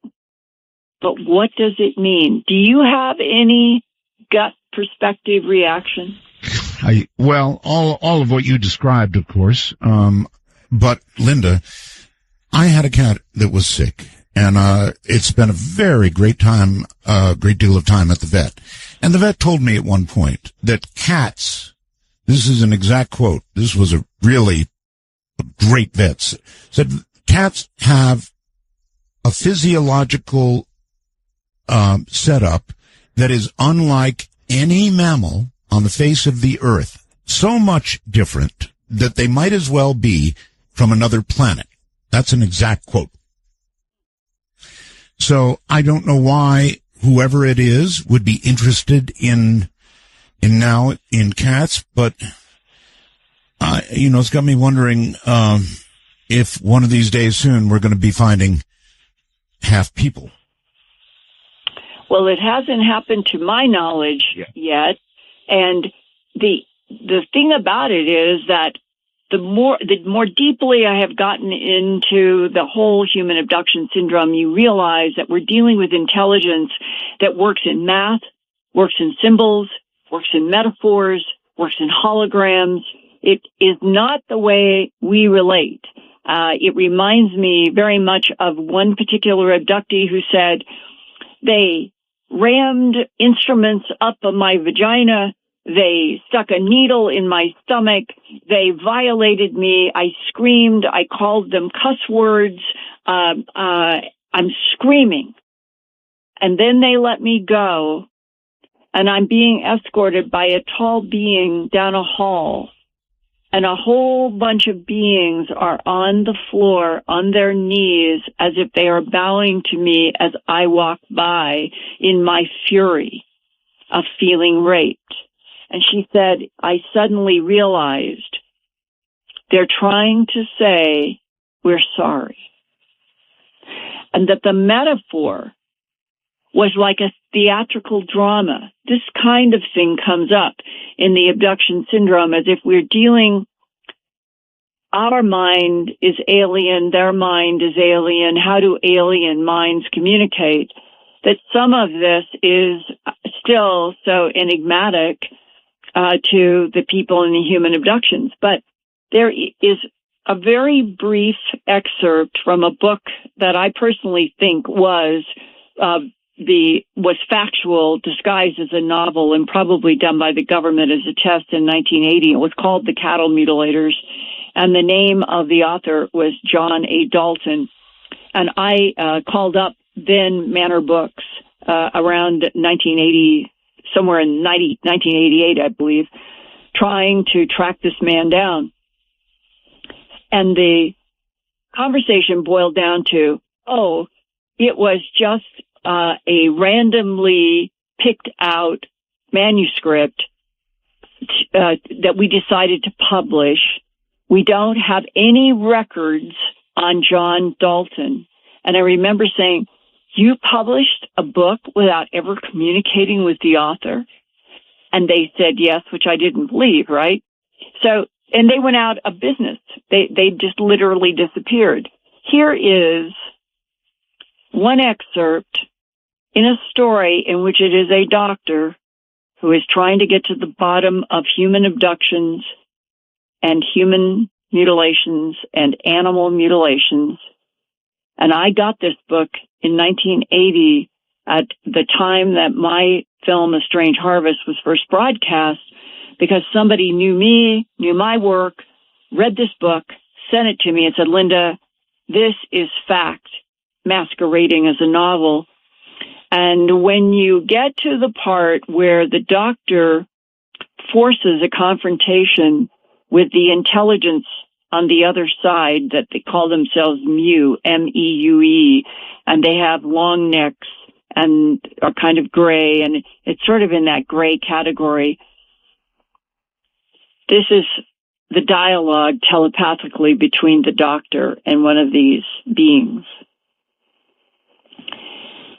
But what does it mean? Do you have any gut perspective reaction? Well, all of what you described, of course. But Linda, I had a cat that was sick, and it spent a very great deal of time at the vet. And the vet told me at one point that cats, this is an exact quote, this was a really great vet, said cats have a physiological setup that is unlike any mammal on the face of the earth. So much different that they might as well be from another planet. That's an exact quote. So I don't know why whoever it is would be interested in cats, but it's got me wondering if one of these days soon we're going to be finding half people. Well, it hasn't happened to my knowledge yet, and the thing about it is that the more deeply I have gotten into the whole human abduction syndrome, you realize that we're dealing with intelligence that works in math, works in symbols, works in metaphors, works in holograms. It is not the way we relate. It reminds me very much of one particular abductee who said they rammed instruments up my vagina. They stuck a needle in my stomach. They violated me. I screamed. I called them cuss words. I'm screaming. And then they let me go. And I'm being escorted by a tall being down a hall. And a whole bunch of beings are on the floor, on their knees, as if they are bowing to me as I walk by in my fury of feeling raped. And she said, I suddenly realized they're trying to say, we're sorry. And that the metaphor was like a theatrical drama. This kind of thing comes up in the abduction syndrome, as if we're dealing, our mind is alien, their mind is alien. How do alien minds communicate? That some of this is still so enigmatic to the people in the human abductions. But there is a very brief excerpt from a book that I personally think was factual, disguised as a novel, and probably done by the government as a test in 1980. It was called The Cattle Mutilators, and the name of the author was John A. Dalton. And I called up then Manor Books around 1980, somewhere in 1988, I believe, trying to track this man down. And the conversation boiled down to, it was just a randomly picked out manuscript that we decided to publish. We don't have any records on John Dalton. And I remember saying, you published a book without ever communicating with the author? And they said yes, which I didn't believe, right? So, and they went out of business. They just literally disappeared. Here is one excerpt in a story in which it is a doctor who is trying to get to the bottom of human abductions and human mutilations and animal mutilations. And I got this book in 1980 at the time that my film, A Strange Harvest, was first broadcast, because somebody knew me, knew my work, read this book, sent it to me and said, Linda, this is fact masquerading as a novel. And when you get to the part where the doctor forces a confrontation with the intelligence on the other side, that they call themselves Mu, M-E-U-E, and they have long necks and are kind of gray, and it's sort of in that gray category. This is the dialogue telepathically between the doctor and one of these beings.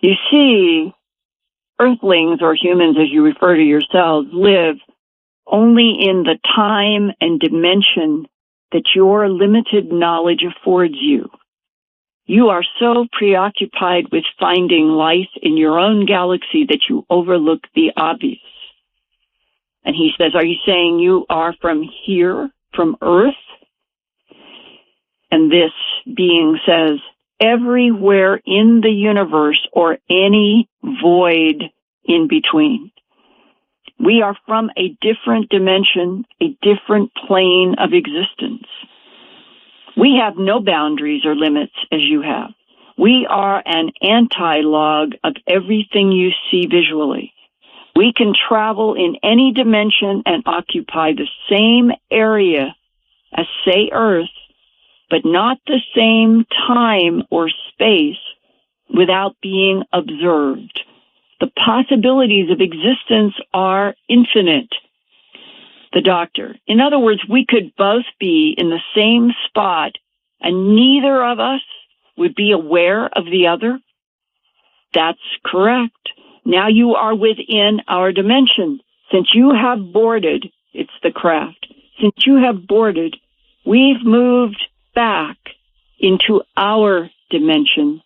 You see, Earthlings, or humans as you refer to yourselves, live only in the time and dimension that your limited knowledge affords you. You are so preoccupied with finding life in your own galaxy that you overlook the obvious. And he says, are you saying you are from here, from Earth? And this being says, everywhere in the universe or any void in between. We are from a different dimension, a different plane of existence. We have no boundaries or limits as you have. We are an anti-log of everything you see visually. We can travel in any dimension and occupy the same area as, say, Earth, but not the same time or space without being observed. The possibilities of existence are infinite. The doctor. In other words, we could both be in the same spot and neither of us would be aware of the other. That's correct. Now you are within our dimension. Since you have boarded, it's the craft. Since you have boarded, we've moved back into our dimension.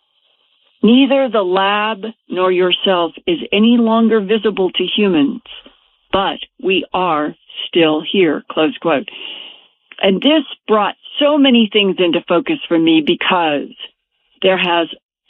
Neither the lab nor yourself is any longer visible to humans, but we are still here, close quote. And this brought so many things into focus for me because there has,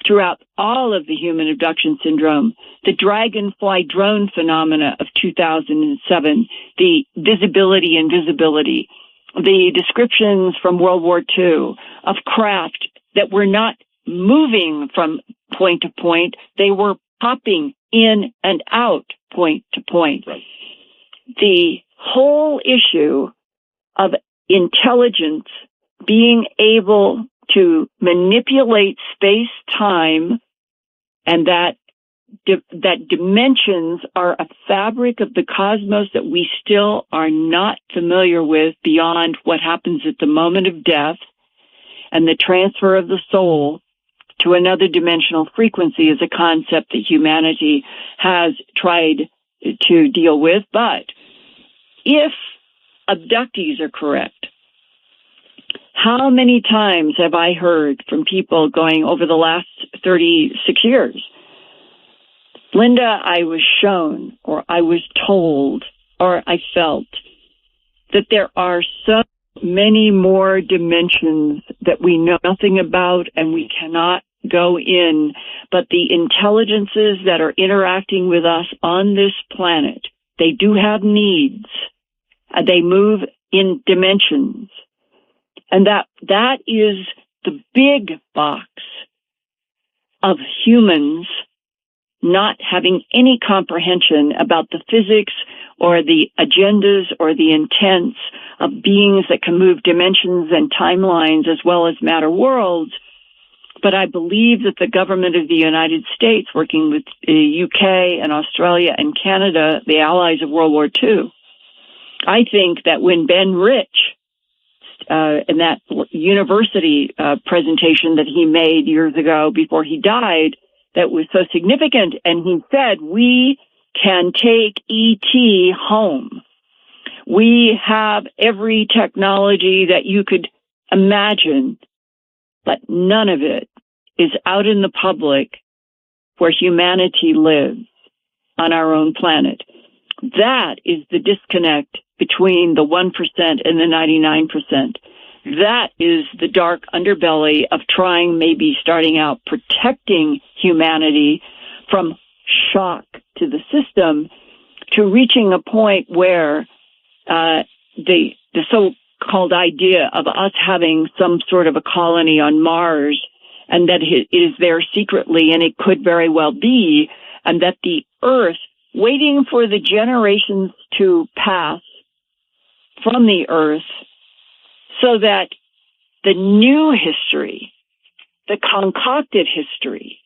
throughout all of the human abduction syndrome, the dragonfly drone phenomena of 2007, the visibility and invisibility, the descriptions from World War II of craft that were not moving from point to point, they were popping in and out point to point. Right. The whole issue of intelligence being able to manipulate space-time and that dimensions are a fabric of the cosmos that we still are not familiar with beyond what happens at the moment of death, and the transfer of the soul to another dimensional frequency is a concept that humanity has tried to deal with. But if abductees are correct, how many times have I heard from people going over the last 36 years, Linda, I was shown, or I was told, or I felt that there are so many more dimensions that we know nothing about and we cannot go in, but the intelligences that are interacting with us on this planet, they do have needs. They move in dimensions. And that is the big box of humans not having any comprehension about the physics or the agendas or the intents of beings that can move dimensions and timelines as well as matter worlds. But I believe that the government of the United States, working with the UK and Australia and Canada, the allies of World War II, I think that when Ben Rich, in that university presentation that he made years ago before he died, that was so significant, and he said, we can take ET home. We have every technology that you could imagine, but none of it is out in the public where humanity lives on our own planet. That is the disconnect between the 1% and the 99%. That is the dark underbelly of trying, maybe starting out protecting humanity from shock to the system, to reaching a point where the so-called idea of us having some sort of a colony on Mars, and that it is there secretly, and it could very well be, and that the Earth, waiting for the generations to pass from the Earth, so that the new history, the concocted history,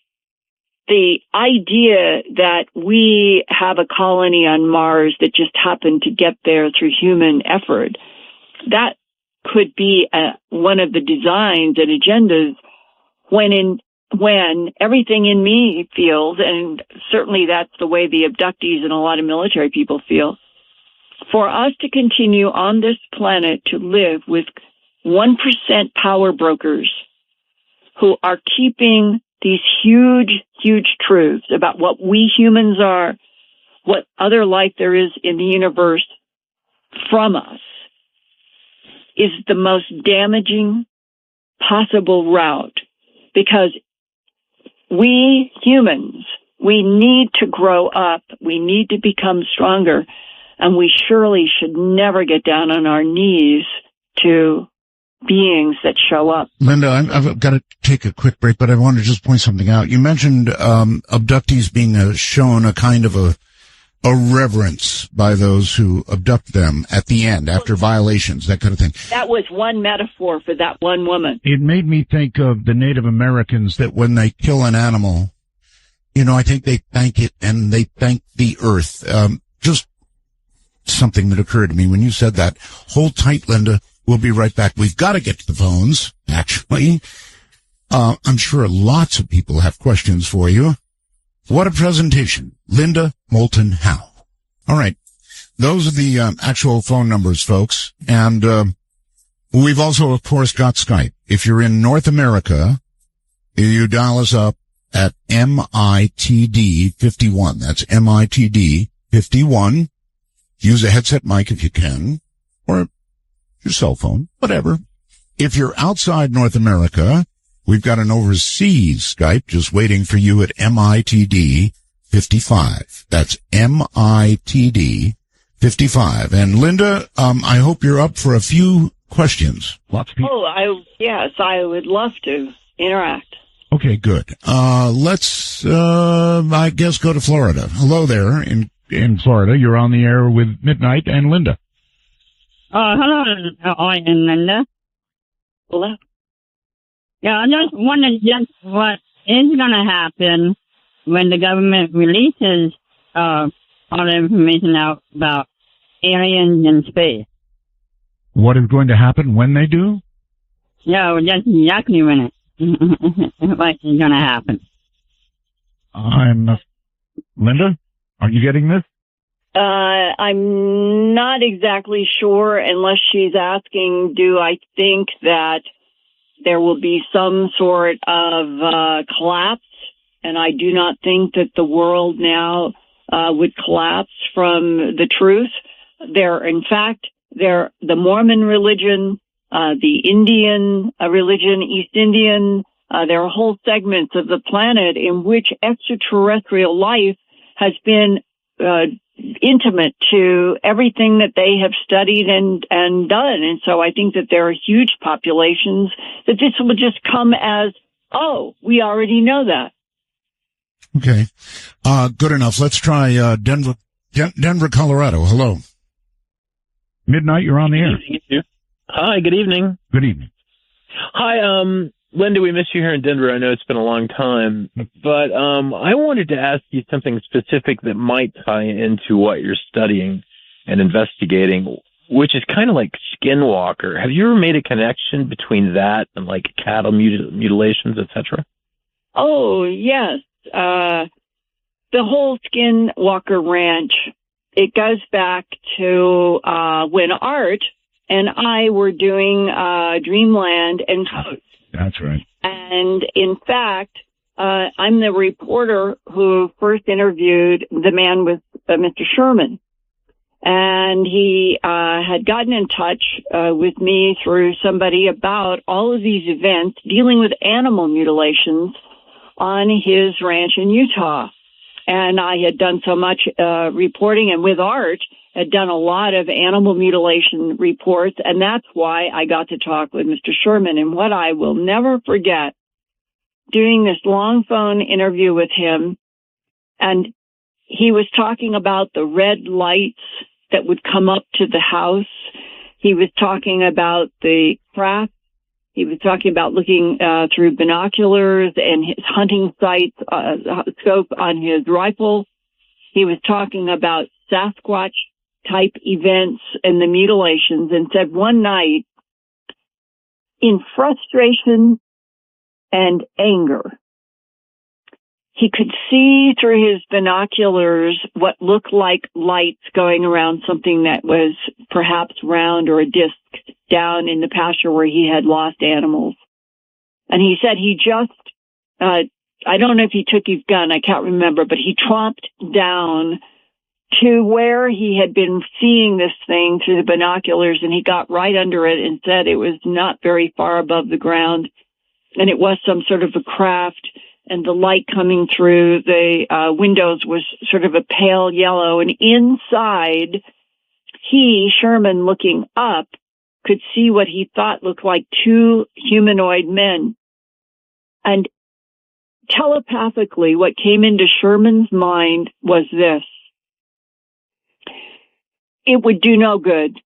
the idea that we have a colony on Mars that just happened to get there through human effort, that could be one of the designs and agendas, when in when everything in me feels, and certainly that's the way the abductees and a lot of military people feel, for us to continue on this planet to live with 1% power brokers who are keeping these huge, huge truths about what we humans are, what other life there is in the universe from us, is the most damaging possible route, because we humans, we need to grow up, we need to become stronger, and we surely should never get down on our knees to beings that show up. Linda, I've got to take a quick break, but I want to just point something out. You mentioned abductees being shown a kind of a reverence by those who abduct them at the end, after violations, that kind of thing. That was one metaphor for that one woman. It made me think of the Native Americans That when they kill an animal, I think they thank it and they thank the earth. Just something that occurred to me when you said that. Hold tight, Linda. We'll be right back. We've got to get to the phones, actually. I'm sure lots of people have questions for you. What a presentation. Linda Moulton Howe. All right. Those are the actual phone numbers, folks. And we've also, of course, got Skype. If you're in North America, you dial us up at MITD51. That's MITD51. Use a headset mic if you can, or your cell phone, whatever. If you're outside North America, we've got an overseas Skype just waiting for you at MITD 55. That's MITD 55. And Linda, I hope you're up for a few questions. Lots of people. Yes, I would love to interact. Okay, good. Let's, I guess, go to Florida. Hello there in Florida. You're on the air with Midnight and Linda. Hello, Oi and Linda. Hello. Yeah, I just wondered just what is going to happen when the government releases all the information out about aliens in space. What is going to happen when they do? Yeah, just exactly when what is going to happen. Linda, are you getting this? I'm not exactly sure, unless she's asking, do I think that there will be some sort of collapse? And I do not think that the world now would collapse from the truth. In fact, the Mormon religion, the Indian religion, East Indian, there are whole segments of the planet in which extraterrestrial life has been intimate to everything that they have studied and done. And so I think that there are huge populations that this will just come as, oh, we already know that. Okay. Good enough. Let's try Denver, Colorado. Hello. Midnight, you're on the air. Hi, good evening. Good evening. Hi, Linda, we miss you here in Denver. I know it's been a long time, but I wanted to ask you something specific that might tie into what you're studying and investigating, which is kind of like skinwalker. Have you ever made a connection between that and like cattle mutilations, etc.? Oh, yes. The whole Skinwalker Ranch, it goes back to when Art and I were doing Dreamland and Coast. That's right. And in fact, I'm the reporter who first interviewed the man with Mr. Sherman. And he had gotten in touch with me through somebody about all of these events dealing with animal mutilations on his ranch in Utah. And I had done so much reporting, and with Art, had done a lot of animal mutilation reports, and that's why I got to talk with Mr. Sherman. And what I will never forget, doing this long phone interview with him, and he was talking about the red lights that would come up to the house. He was talking about the craft. He was talking about looking through binoculars and his hunting sights, scope on his rifle. He was talking about Sasquatch type events and the mutilations, and said one night, in frustration and anger, he could see through his binoculars what looked like lights going around something that was perhaps round or a disc down in the pasture where he had lost animals. And he said he just, I don't know if he took his gun, I can't remember, but he tromped down to where he had been seeing this thing through the binoculars, and he got right under it and said it was not very far above the ground, and it was some sort of a craft, and the light coming through the windows was sort of a pale yellow, and inside, he, Sherman, looking up, could see what he thought looked like two humanoid men. And telepathically, what came into Sherman's mind was this. It would do no good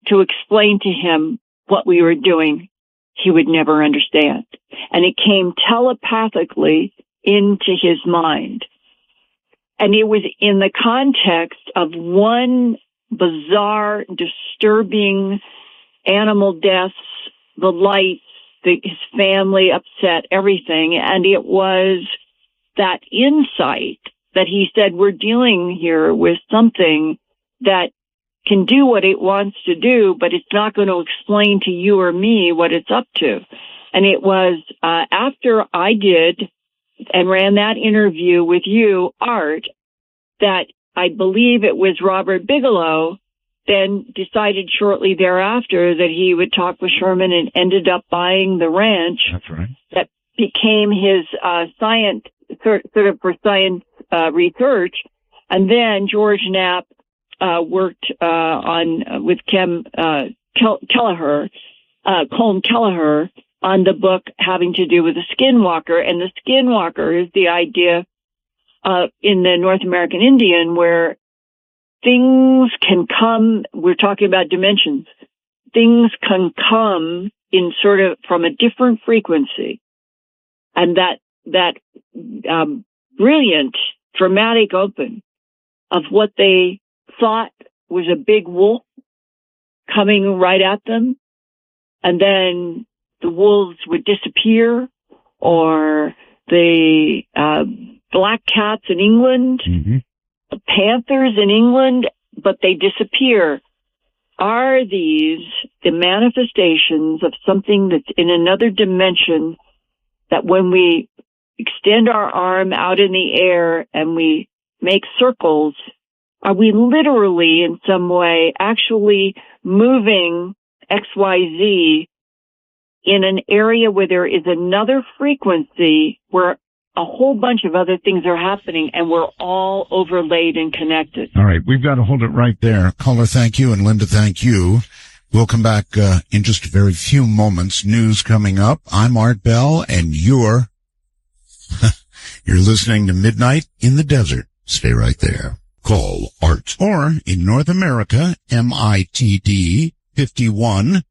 to explain to him what we were doing. He would never understand. And it came telepathically into his mind. And it was in the context of one bizarre, disturbing animal deaths, the lights, his family upset, everything. And it was that insight that he said, we're dealing here with something that can do what it wants to do, but it's not going to explain to you or me what it's up to. And it was after I did and ran that interview with you, Art, that I believe it was Robert Bigelow then decided shortly thereafter that he would talk with Sherman and ended up buying the ranch. That's right. That became his science, sort of for science research. And then George Knapp worked with Colm Kelleher on the book having to do with the skinwalker. And the skinwalker is the idea in the North American Indian where things can come, we're talking about dimensions, things can come in sort of from a different frequency. And that brilliant, dramatic open of what they thought was a big wolf coming right at them, and then the wolves would disappear, or the black cats in England, the panthers in England, but they disappear. Are these the manifestations of something that's in another dimension that when we extend our arm out in the air and we make circles, are we literally in some way actually moving XYZ in an area where there is another frequency where a whole bunch of other things are happening and we're all overlaid and connected? All right. We've got to hold it right there. Caller, thank you. And Linda, thank you. We'll come back in just a very few moments. News coming up. I'm Art Bell, and you're listening to Midnight in the Desert. Stay right there. Call Art. Or in North America, MITD 51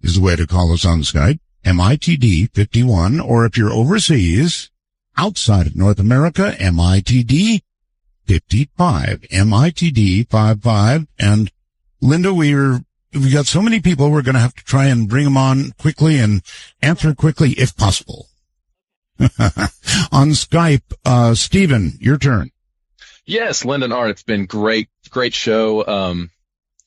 is the way to call us on Skype. MITD 51. Or if you're overseas, outside of North America, MITD 55. MITD 55. And Linda, we got so many people, we're going to have to try and bring them on quickly and answer quickly if possible. On Skype, Stephen, your turn. Yes, Linda and Art, it's been great show.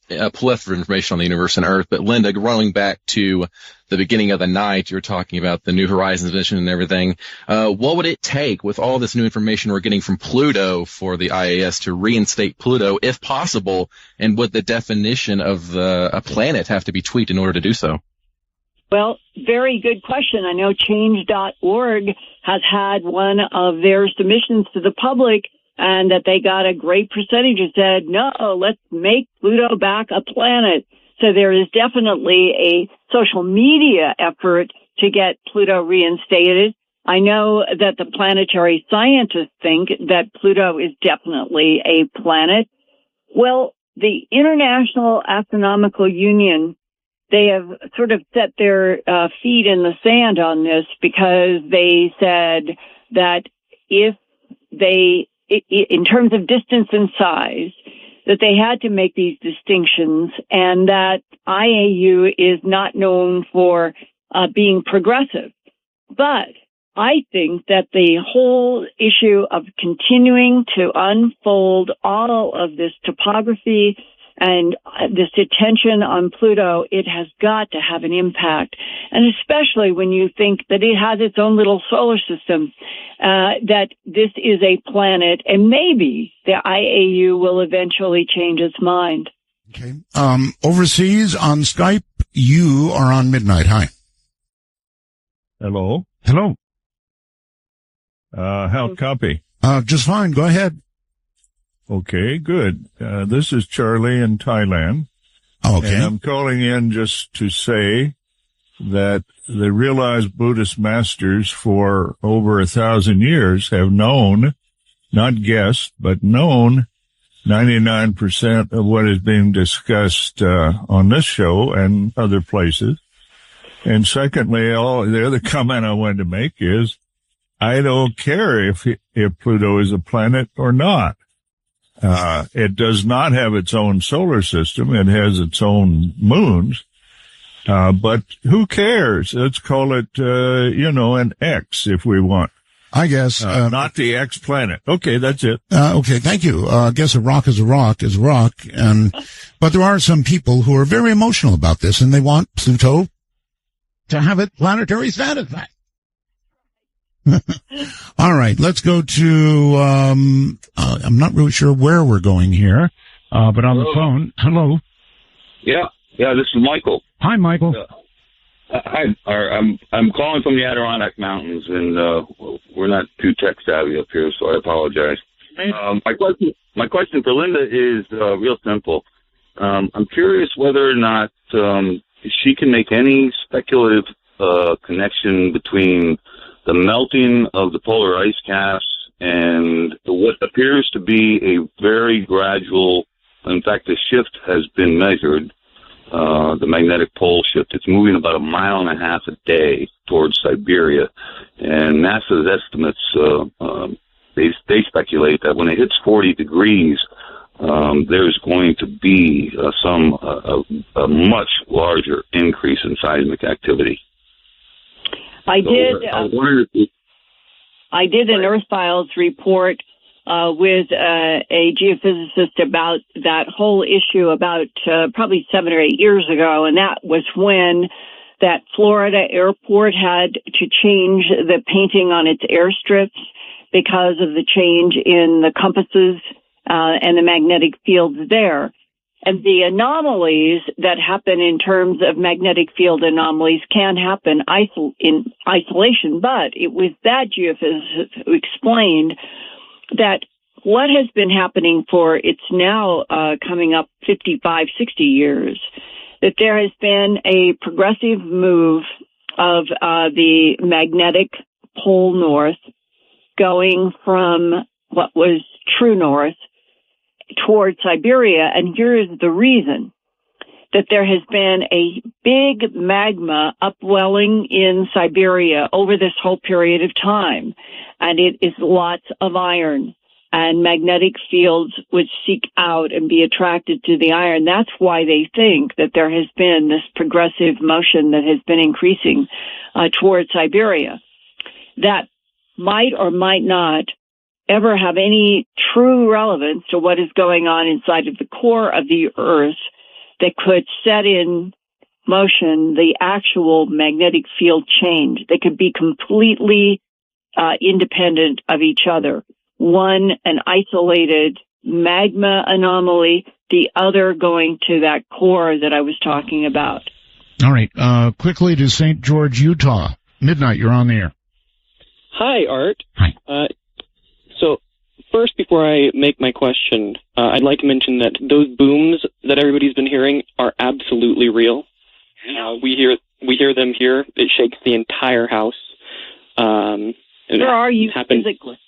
A plethora of information on the universe and Earth. But Linda, rolling back to the beginning of the night, you were talking about the New Horizons mission and everything. What would it take with all this new information we're getting from Pluto for the IAS to reinstate Pluto, if possible? And would the definition of a planet have to be tweaked in order to do so? Well, very good question. I know Change.org has had one of their submissions to the public, and that they got a great percentage and said, no, let's make Pluto back a planet. So there is definitely a social media effort to get Pluto reinstated. I know that the planetary scientists think that Pluto is definitely a planet. Well, the International Astronomical Union, they have sort of set their feet in the sand on this, because they said that if they, in terms of distance and size, that they had to make these distinctions, and that IAU is not known for being progressive. But I think that the whole issue of continuing to unfold all of this topography and this attention on Pluto, it has got to have an impact. And especially when you think that it has its own little solar system, that this is a planet, and maybe the IAU will eventually change its mind. Okay. Overseas on Skype, you are on midnight. Hi. Hello. Hello. How copy? Just fine. Go ahead. Okay, good. This is Charlie in Thailand. Okay. And I'm calling in just to say that the realized Buddhist masters for over 1,000 years have known, not guessed, but known 99% of what is being discussed on this show and other places. And secondly, the other comment I wanted to make is I don't care if Pluto is a planet or not. It does not have its own solar system. It has its own moons. But who cares? Let's call it, an X if we want. I guess. Not the X planet. Okay, that's it. Okay, thank you. I guess a rock is a rock is a rock. But there are some people who are very emotional about this, and they want Pluto to have its planetary status back. All right, let's go to, I'm not really sure where we're going here, but on the phone. Hello. Yeah, this is Michael. Hi, Michael. Hi, I'm calling from the Adirondack Mountains, and we're not too tech savvy up here, so I apologize. My question for Linda is real simple. I'm curious whether or not she can make any speculative connection between the melting of the polar ice caps and what appears to be a very gradual, in fact, the shift has been measured, the magnetic pole shift. It's moving about 1.5 miles a day towards Siberia. And NASA's estimates, they speculate that when it hits 40 degrees, there's going to be a much larger increase in seismic activity. I did an Earth Files report with a geophysicist about that whole issue about probably 7 or 8 years ago, and that was when that Florida airport had to change the painting on its airstrips because of the change in the compasses and the magnetic fields there. And the anomalies that happen in terms of magnetic field anomalies can happen in isolation, but it was that geophysicist who explained that what has been happening for, it's now coming up 55, 60 years, that there has been a progressive move of the magnetic pole north going from what was true north towards Siberia, and here is the reason: that there has been a big magma upwelling in Siberia over this whole period of time, and it is lots of iron, and magnetic fields would seek out and be attracted to the iron. That's why they think that there has been this progressive motion that has been increasing towards Siberia. That might or might not ever have any true relevance to what is going on inside of the core of the Earth that could set in motion the actual magnetic field change. They could be completely independent of each other. One, an isolated magma anomaly, the other going to that core that I was talking about. All right. Quickly to St. George, Utah. Midnight, you're on the air. Hi, Art. Hi. So, first, before I make my question, I'd like to mention that those booms that everybody's been hearing are absolutely real. We hear them here. It shakes the entire house. Where are you physically?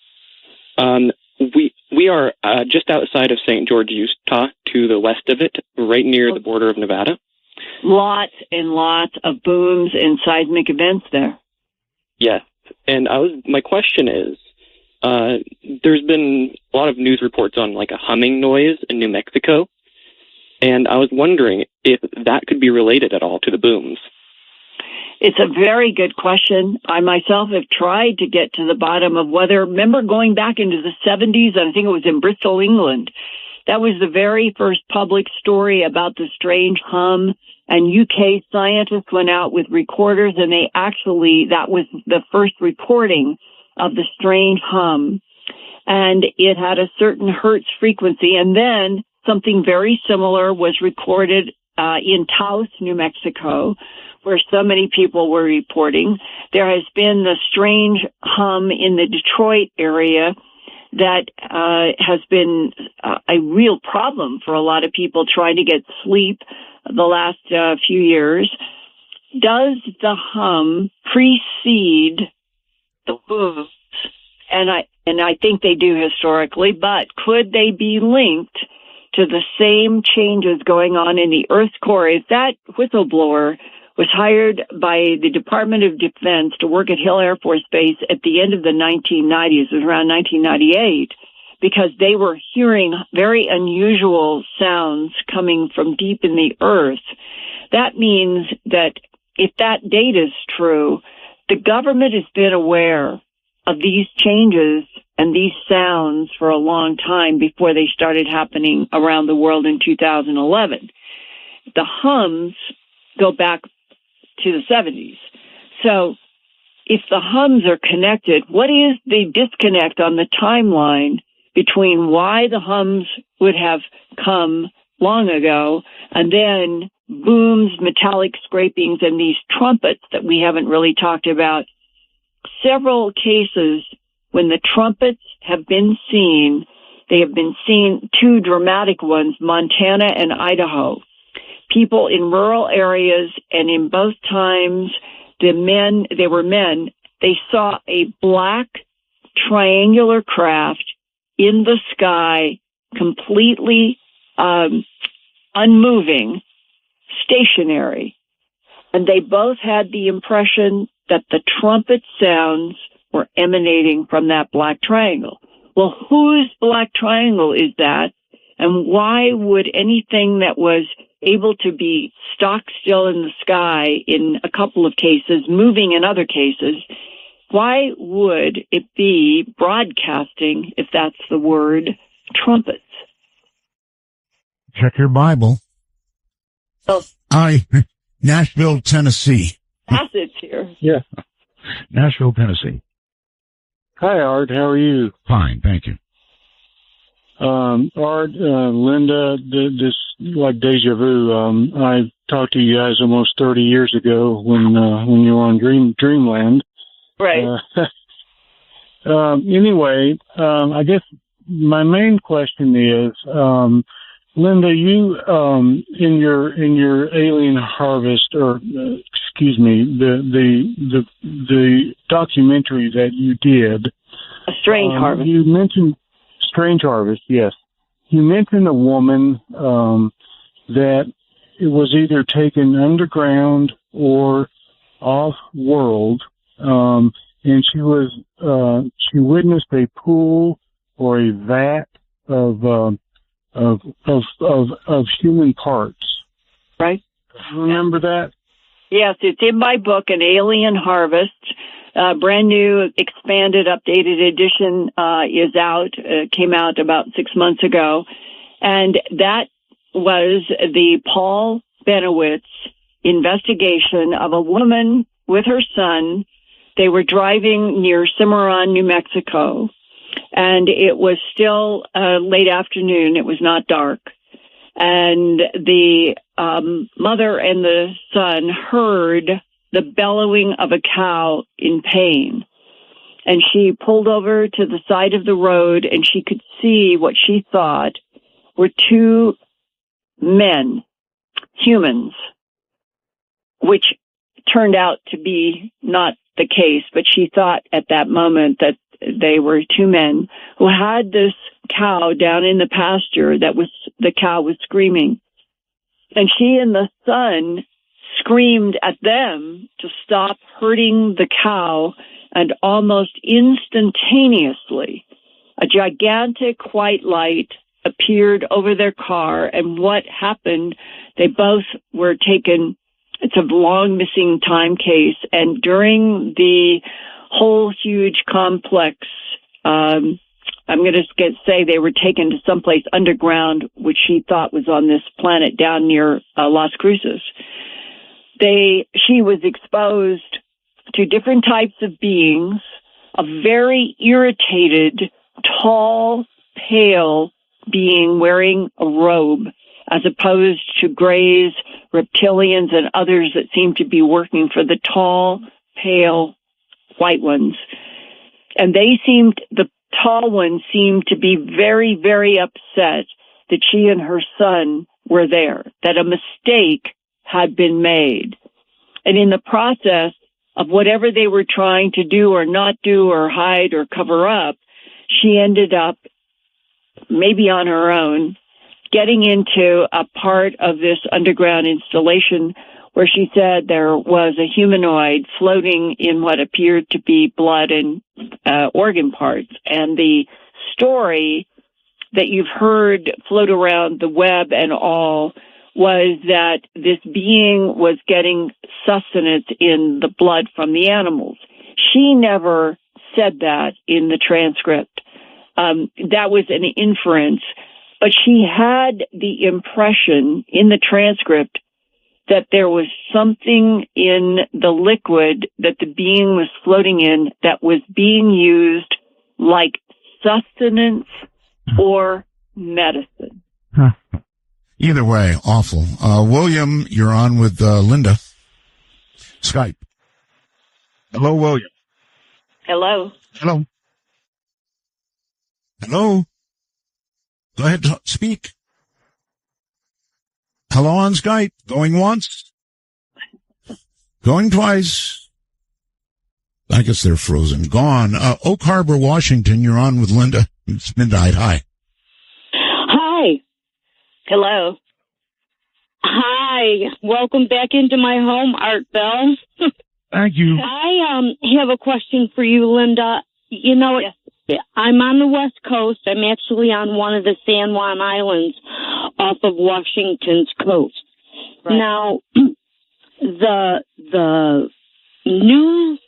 We are just outside of St. George, Utah, to the west of it, right near the border of Nevada. Lots and lots of booms and seismic events there. Yes, and my question is, there's been a lot of news reports on like a humming noise in New Mexico, and I was wondering if that could be related at all to the booms. It's a very good question. I myself have tried to get to the bottom of whether, remember going back into the 70s, and I think it was in Bristol, England. That was the very first public story about the strange hum, and UK scientists went out with recorders, and that was the first recording of the strange hum. And it had a certain hertz frequency, and then something very similar was recorded in Taos, New Mexico, where so many people were reporting. There has been the strange hum in the Detroit area that has been a real problem for a lot of people trying to get sleep the last few years. Does the hum precede the booms? And I think they do historically, but could they be linked to the same changes going on in the Earth's core? If that whistleblower was hired by the Department of Defense to work at Hill Air Force Base at the end of the 1990s, it was around 1998, because they were hearing very unusual sounds coming from deep in the Earth. That means that if that date is true, the government has been aware of these changes and these sounds for a long time before they started happening around the world in 2011. The hums go back to the 70s. So if the hums are connected, what is the disconnect on the timeline between why the hums would have come long ago and then booms, metallic scrapings, and these trumpets that we haven't really talked about? Several cases when the trumpets have been seen, they have been seen, two dramatic ones, Montana and Idaho. People in rural areas, and in both times, they were men, they saw a black triangular craft in the sky, completely unmoving, stationary. And they both had the impression that the trumpet sounds were emanating from that black triangle. Well, whose black triangle is that? And why would anything that was able to be stock still in the sky in a couple of cases, moving in other cases, why would it be broadcasting, if that's the word, trumpets? Check your Bible. Oh. Nashville, Tennessee. Passage here. Yeah. Nashville, Tennessee. Hi, Art. How are you? Fine, thank you. Art, Linda, this like deja vu. I talked to you guys almost 30 years ago when you were on Dreamland. Right. Anyway, I guess my main question is, Linda, you in your Alien Harvest, or excuse me, the documentary that you did, A Strange Harvest. You mentioned Strange Harvest, yes. You mentioned a woman that it was either taken underground or off world, and she witnessed a pool or a vat of human parts. Right. Remember that? Yes, it's in my book, An Alien Harvest. Brand new, expanded, updated edition is out. Came out about 6 months ago. And that was the Paul Benowitz investigation of a woman with her son. They were driving near Cimarron, New Mexico. And it was still late afternoon. It was not dark. And the mother and the son heard the bellowing of a cow in pain. And she pulled over to the side of the road, and she could see what she thought were two men, humans, which turned out to be not the case, but she thought at that moment that they were two men who had this cow down in the pasture the cow was screaming. And she and the son screamed at them to stop hurting the cow, and almost instantaneously, a gigantic white light appeared over their car. And what happened, they both were taken It's a long missing time case. And during the whole huge complex, I'm going to say they were taken to someplace underground, which she thought was on this planet down near Las Cruces. She was exposed to different types of beings, a very irritated, tall, pale being wearing a robe, as opposed to Greys, reptilians, and others that seem to be working for the tall, pale, white ones. And the tall ones seemed to be very, very upset that she and her son were there, that a mistake had been made. And in the process of whatever they were trying to do or not do or hide or cover up, she ended up, maybe on her own, getting into a part of this underground installation where she said there was a humanoid floating in what appeared to be blood and organ parts. And the story that you've heard float around the web and all was that this being was getting sustenance in the blood from the animals. She never said that in the transcript. That was an inference. But she had the impression in the transcript that there was something in the liquid that the being was floating in that was being used like sustenance or medicine. Huh. Either way, awful. William, you're on with Linda. Skype. Hello, William. Hello. Hello. Hello. Go ahead, speak. Hello on Skype. Going once. Going twice. I guess they're frozen. Gone. Oak Harbor, Washington, you're on with Linda. It's midnight. Hi. Hi. Hello. Hi. Welcome back into my home, Art Bell. Thank you. I have a question for you, Linda. You know, yes. I'm on the West Coast. I'm actually on one of the San Juan Islands off of Washington's coast. Right. Now, the news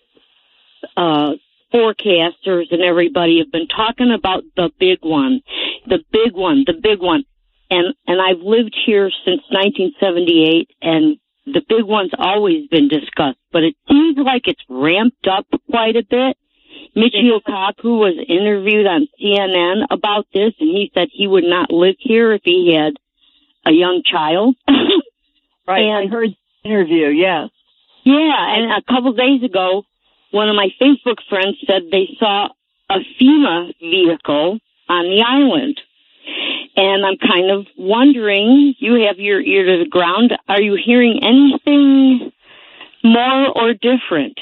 forecasters and everybody have been talking about the big one. And I've lived here since 1978, and the big one's always been discussed, but it seems like it's ramped up quite a bit. Michio Kaku was interviewed on CNN about this, and he said he would not live here if he had a young child. Right, and I heard the interview, yes. Yeah, and a couple days ago, one of my Facebook friends said they saw a FEMA vehicle on the island. And I'm kind of wondering, you have your ear to the ground, are you hearing anything more or different?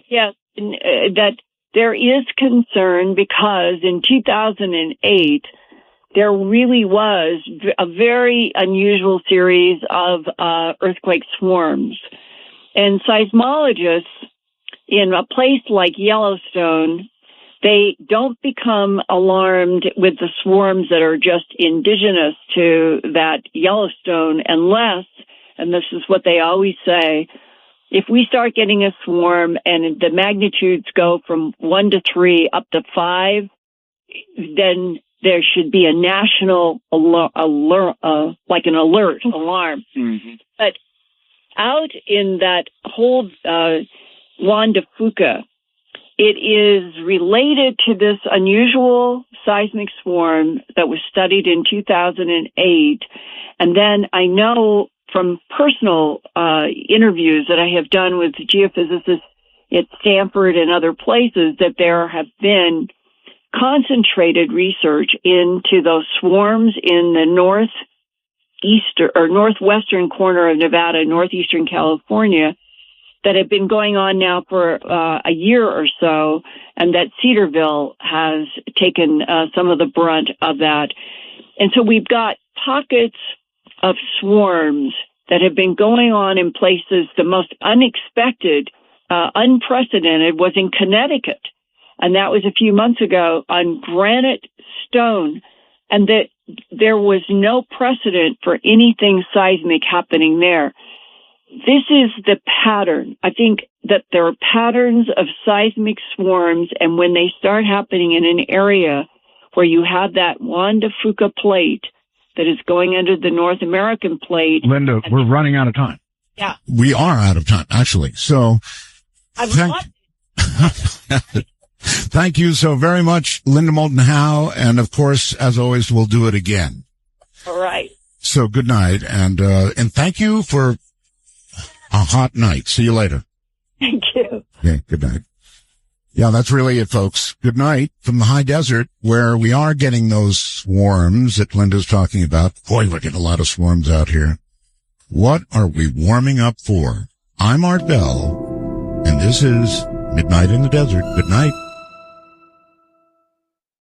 Yes, that there is concern because in 2008, there really was a very unusual series of earthquake swarms. And seismologists in a place like Yellowstone, they don't become alarmed with the swarms that are just indigenous to that Yellowstone unless, and this is what they always say, if we start getting a swarm and the magnitudes go from 1 to 3 up to 5, then there should be a national alert, alarm. Mm-hmm. But out in that whole Juan de Fuca, it is related to this unusual seismic swarm that was studied in 2008. And then I know from personal interviews that I have done with geophysicists at Stanford and other places that there have been concentrated research into those swarms in the northwestern corner of Nevada, northeastern California, that have been going on now for a year or so, and that Cedarville has taken some of the brunt of that. And so we've got pockets of swarms that have been going on in places. The most unexpected, unprecedented was in Connecticut. And that was a few months ago on Granite Stone. And that there was no precedent for anything seismic happening there. this is the pattern. I think that there are patterns of seismic swarms, and when they start happening in an area where you have that Juan de Fuca plate that is going under the North American plate. Linda, we're running out of time. Yeah. We are out of time, actually. So thank you so very much, Linda Moulton Howe. And of course, as always, we'll do it again. All right. So good night. And thank you for a hot night. See you later. Thank you. Okay. Good night. Yeah, that's really it, folks. Good night from the high desert, where we are getting those swarms that Linda's talking about. Boy, we're getting a lot of swarms out here. What are we warming up for? I'm Art Bell, and this is Midnight in the Desert. Good night.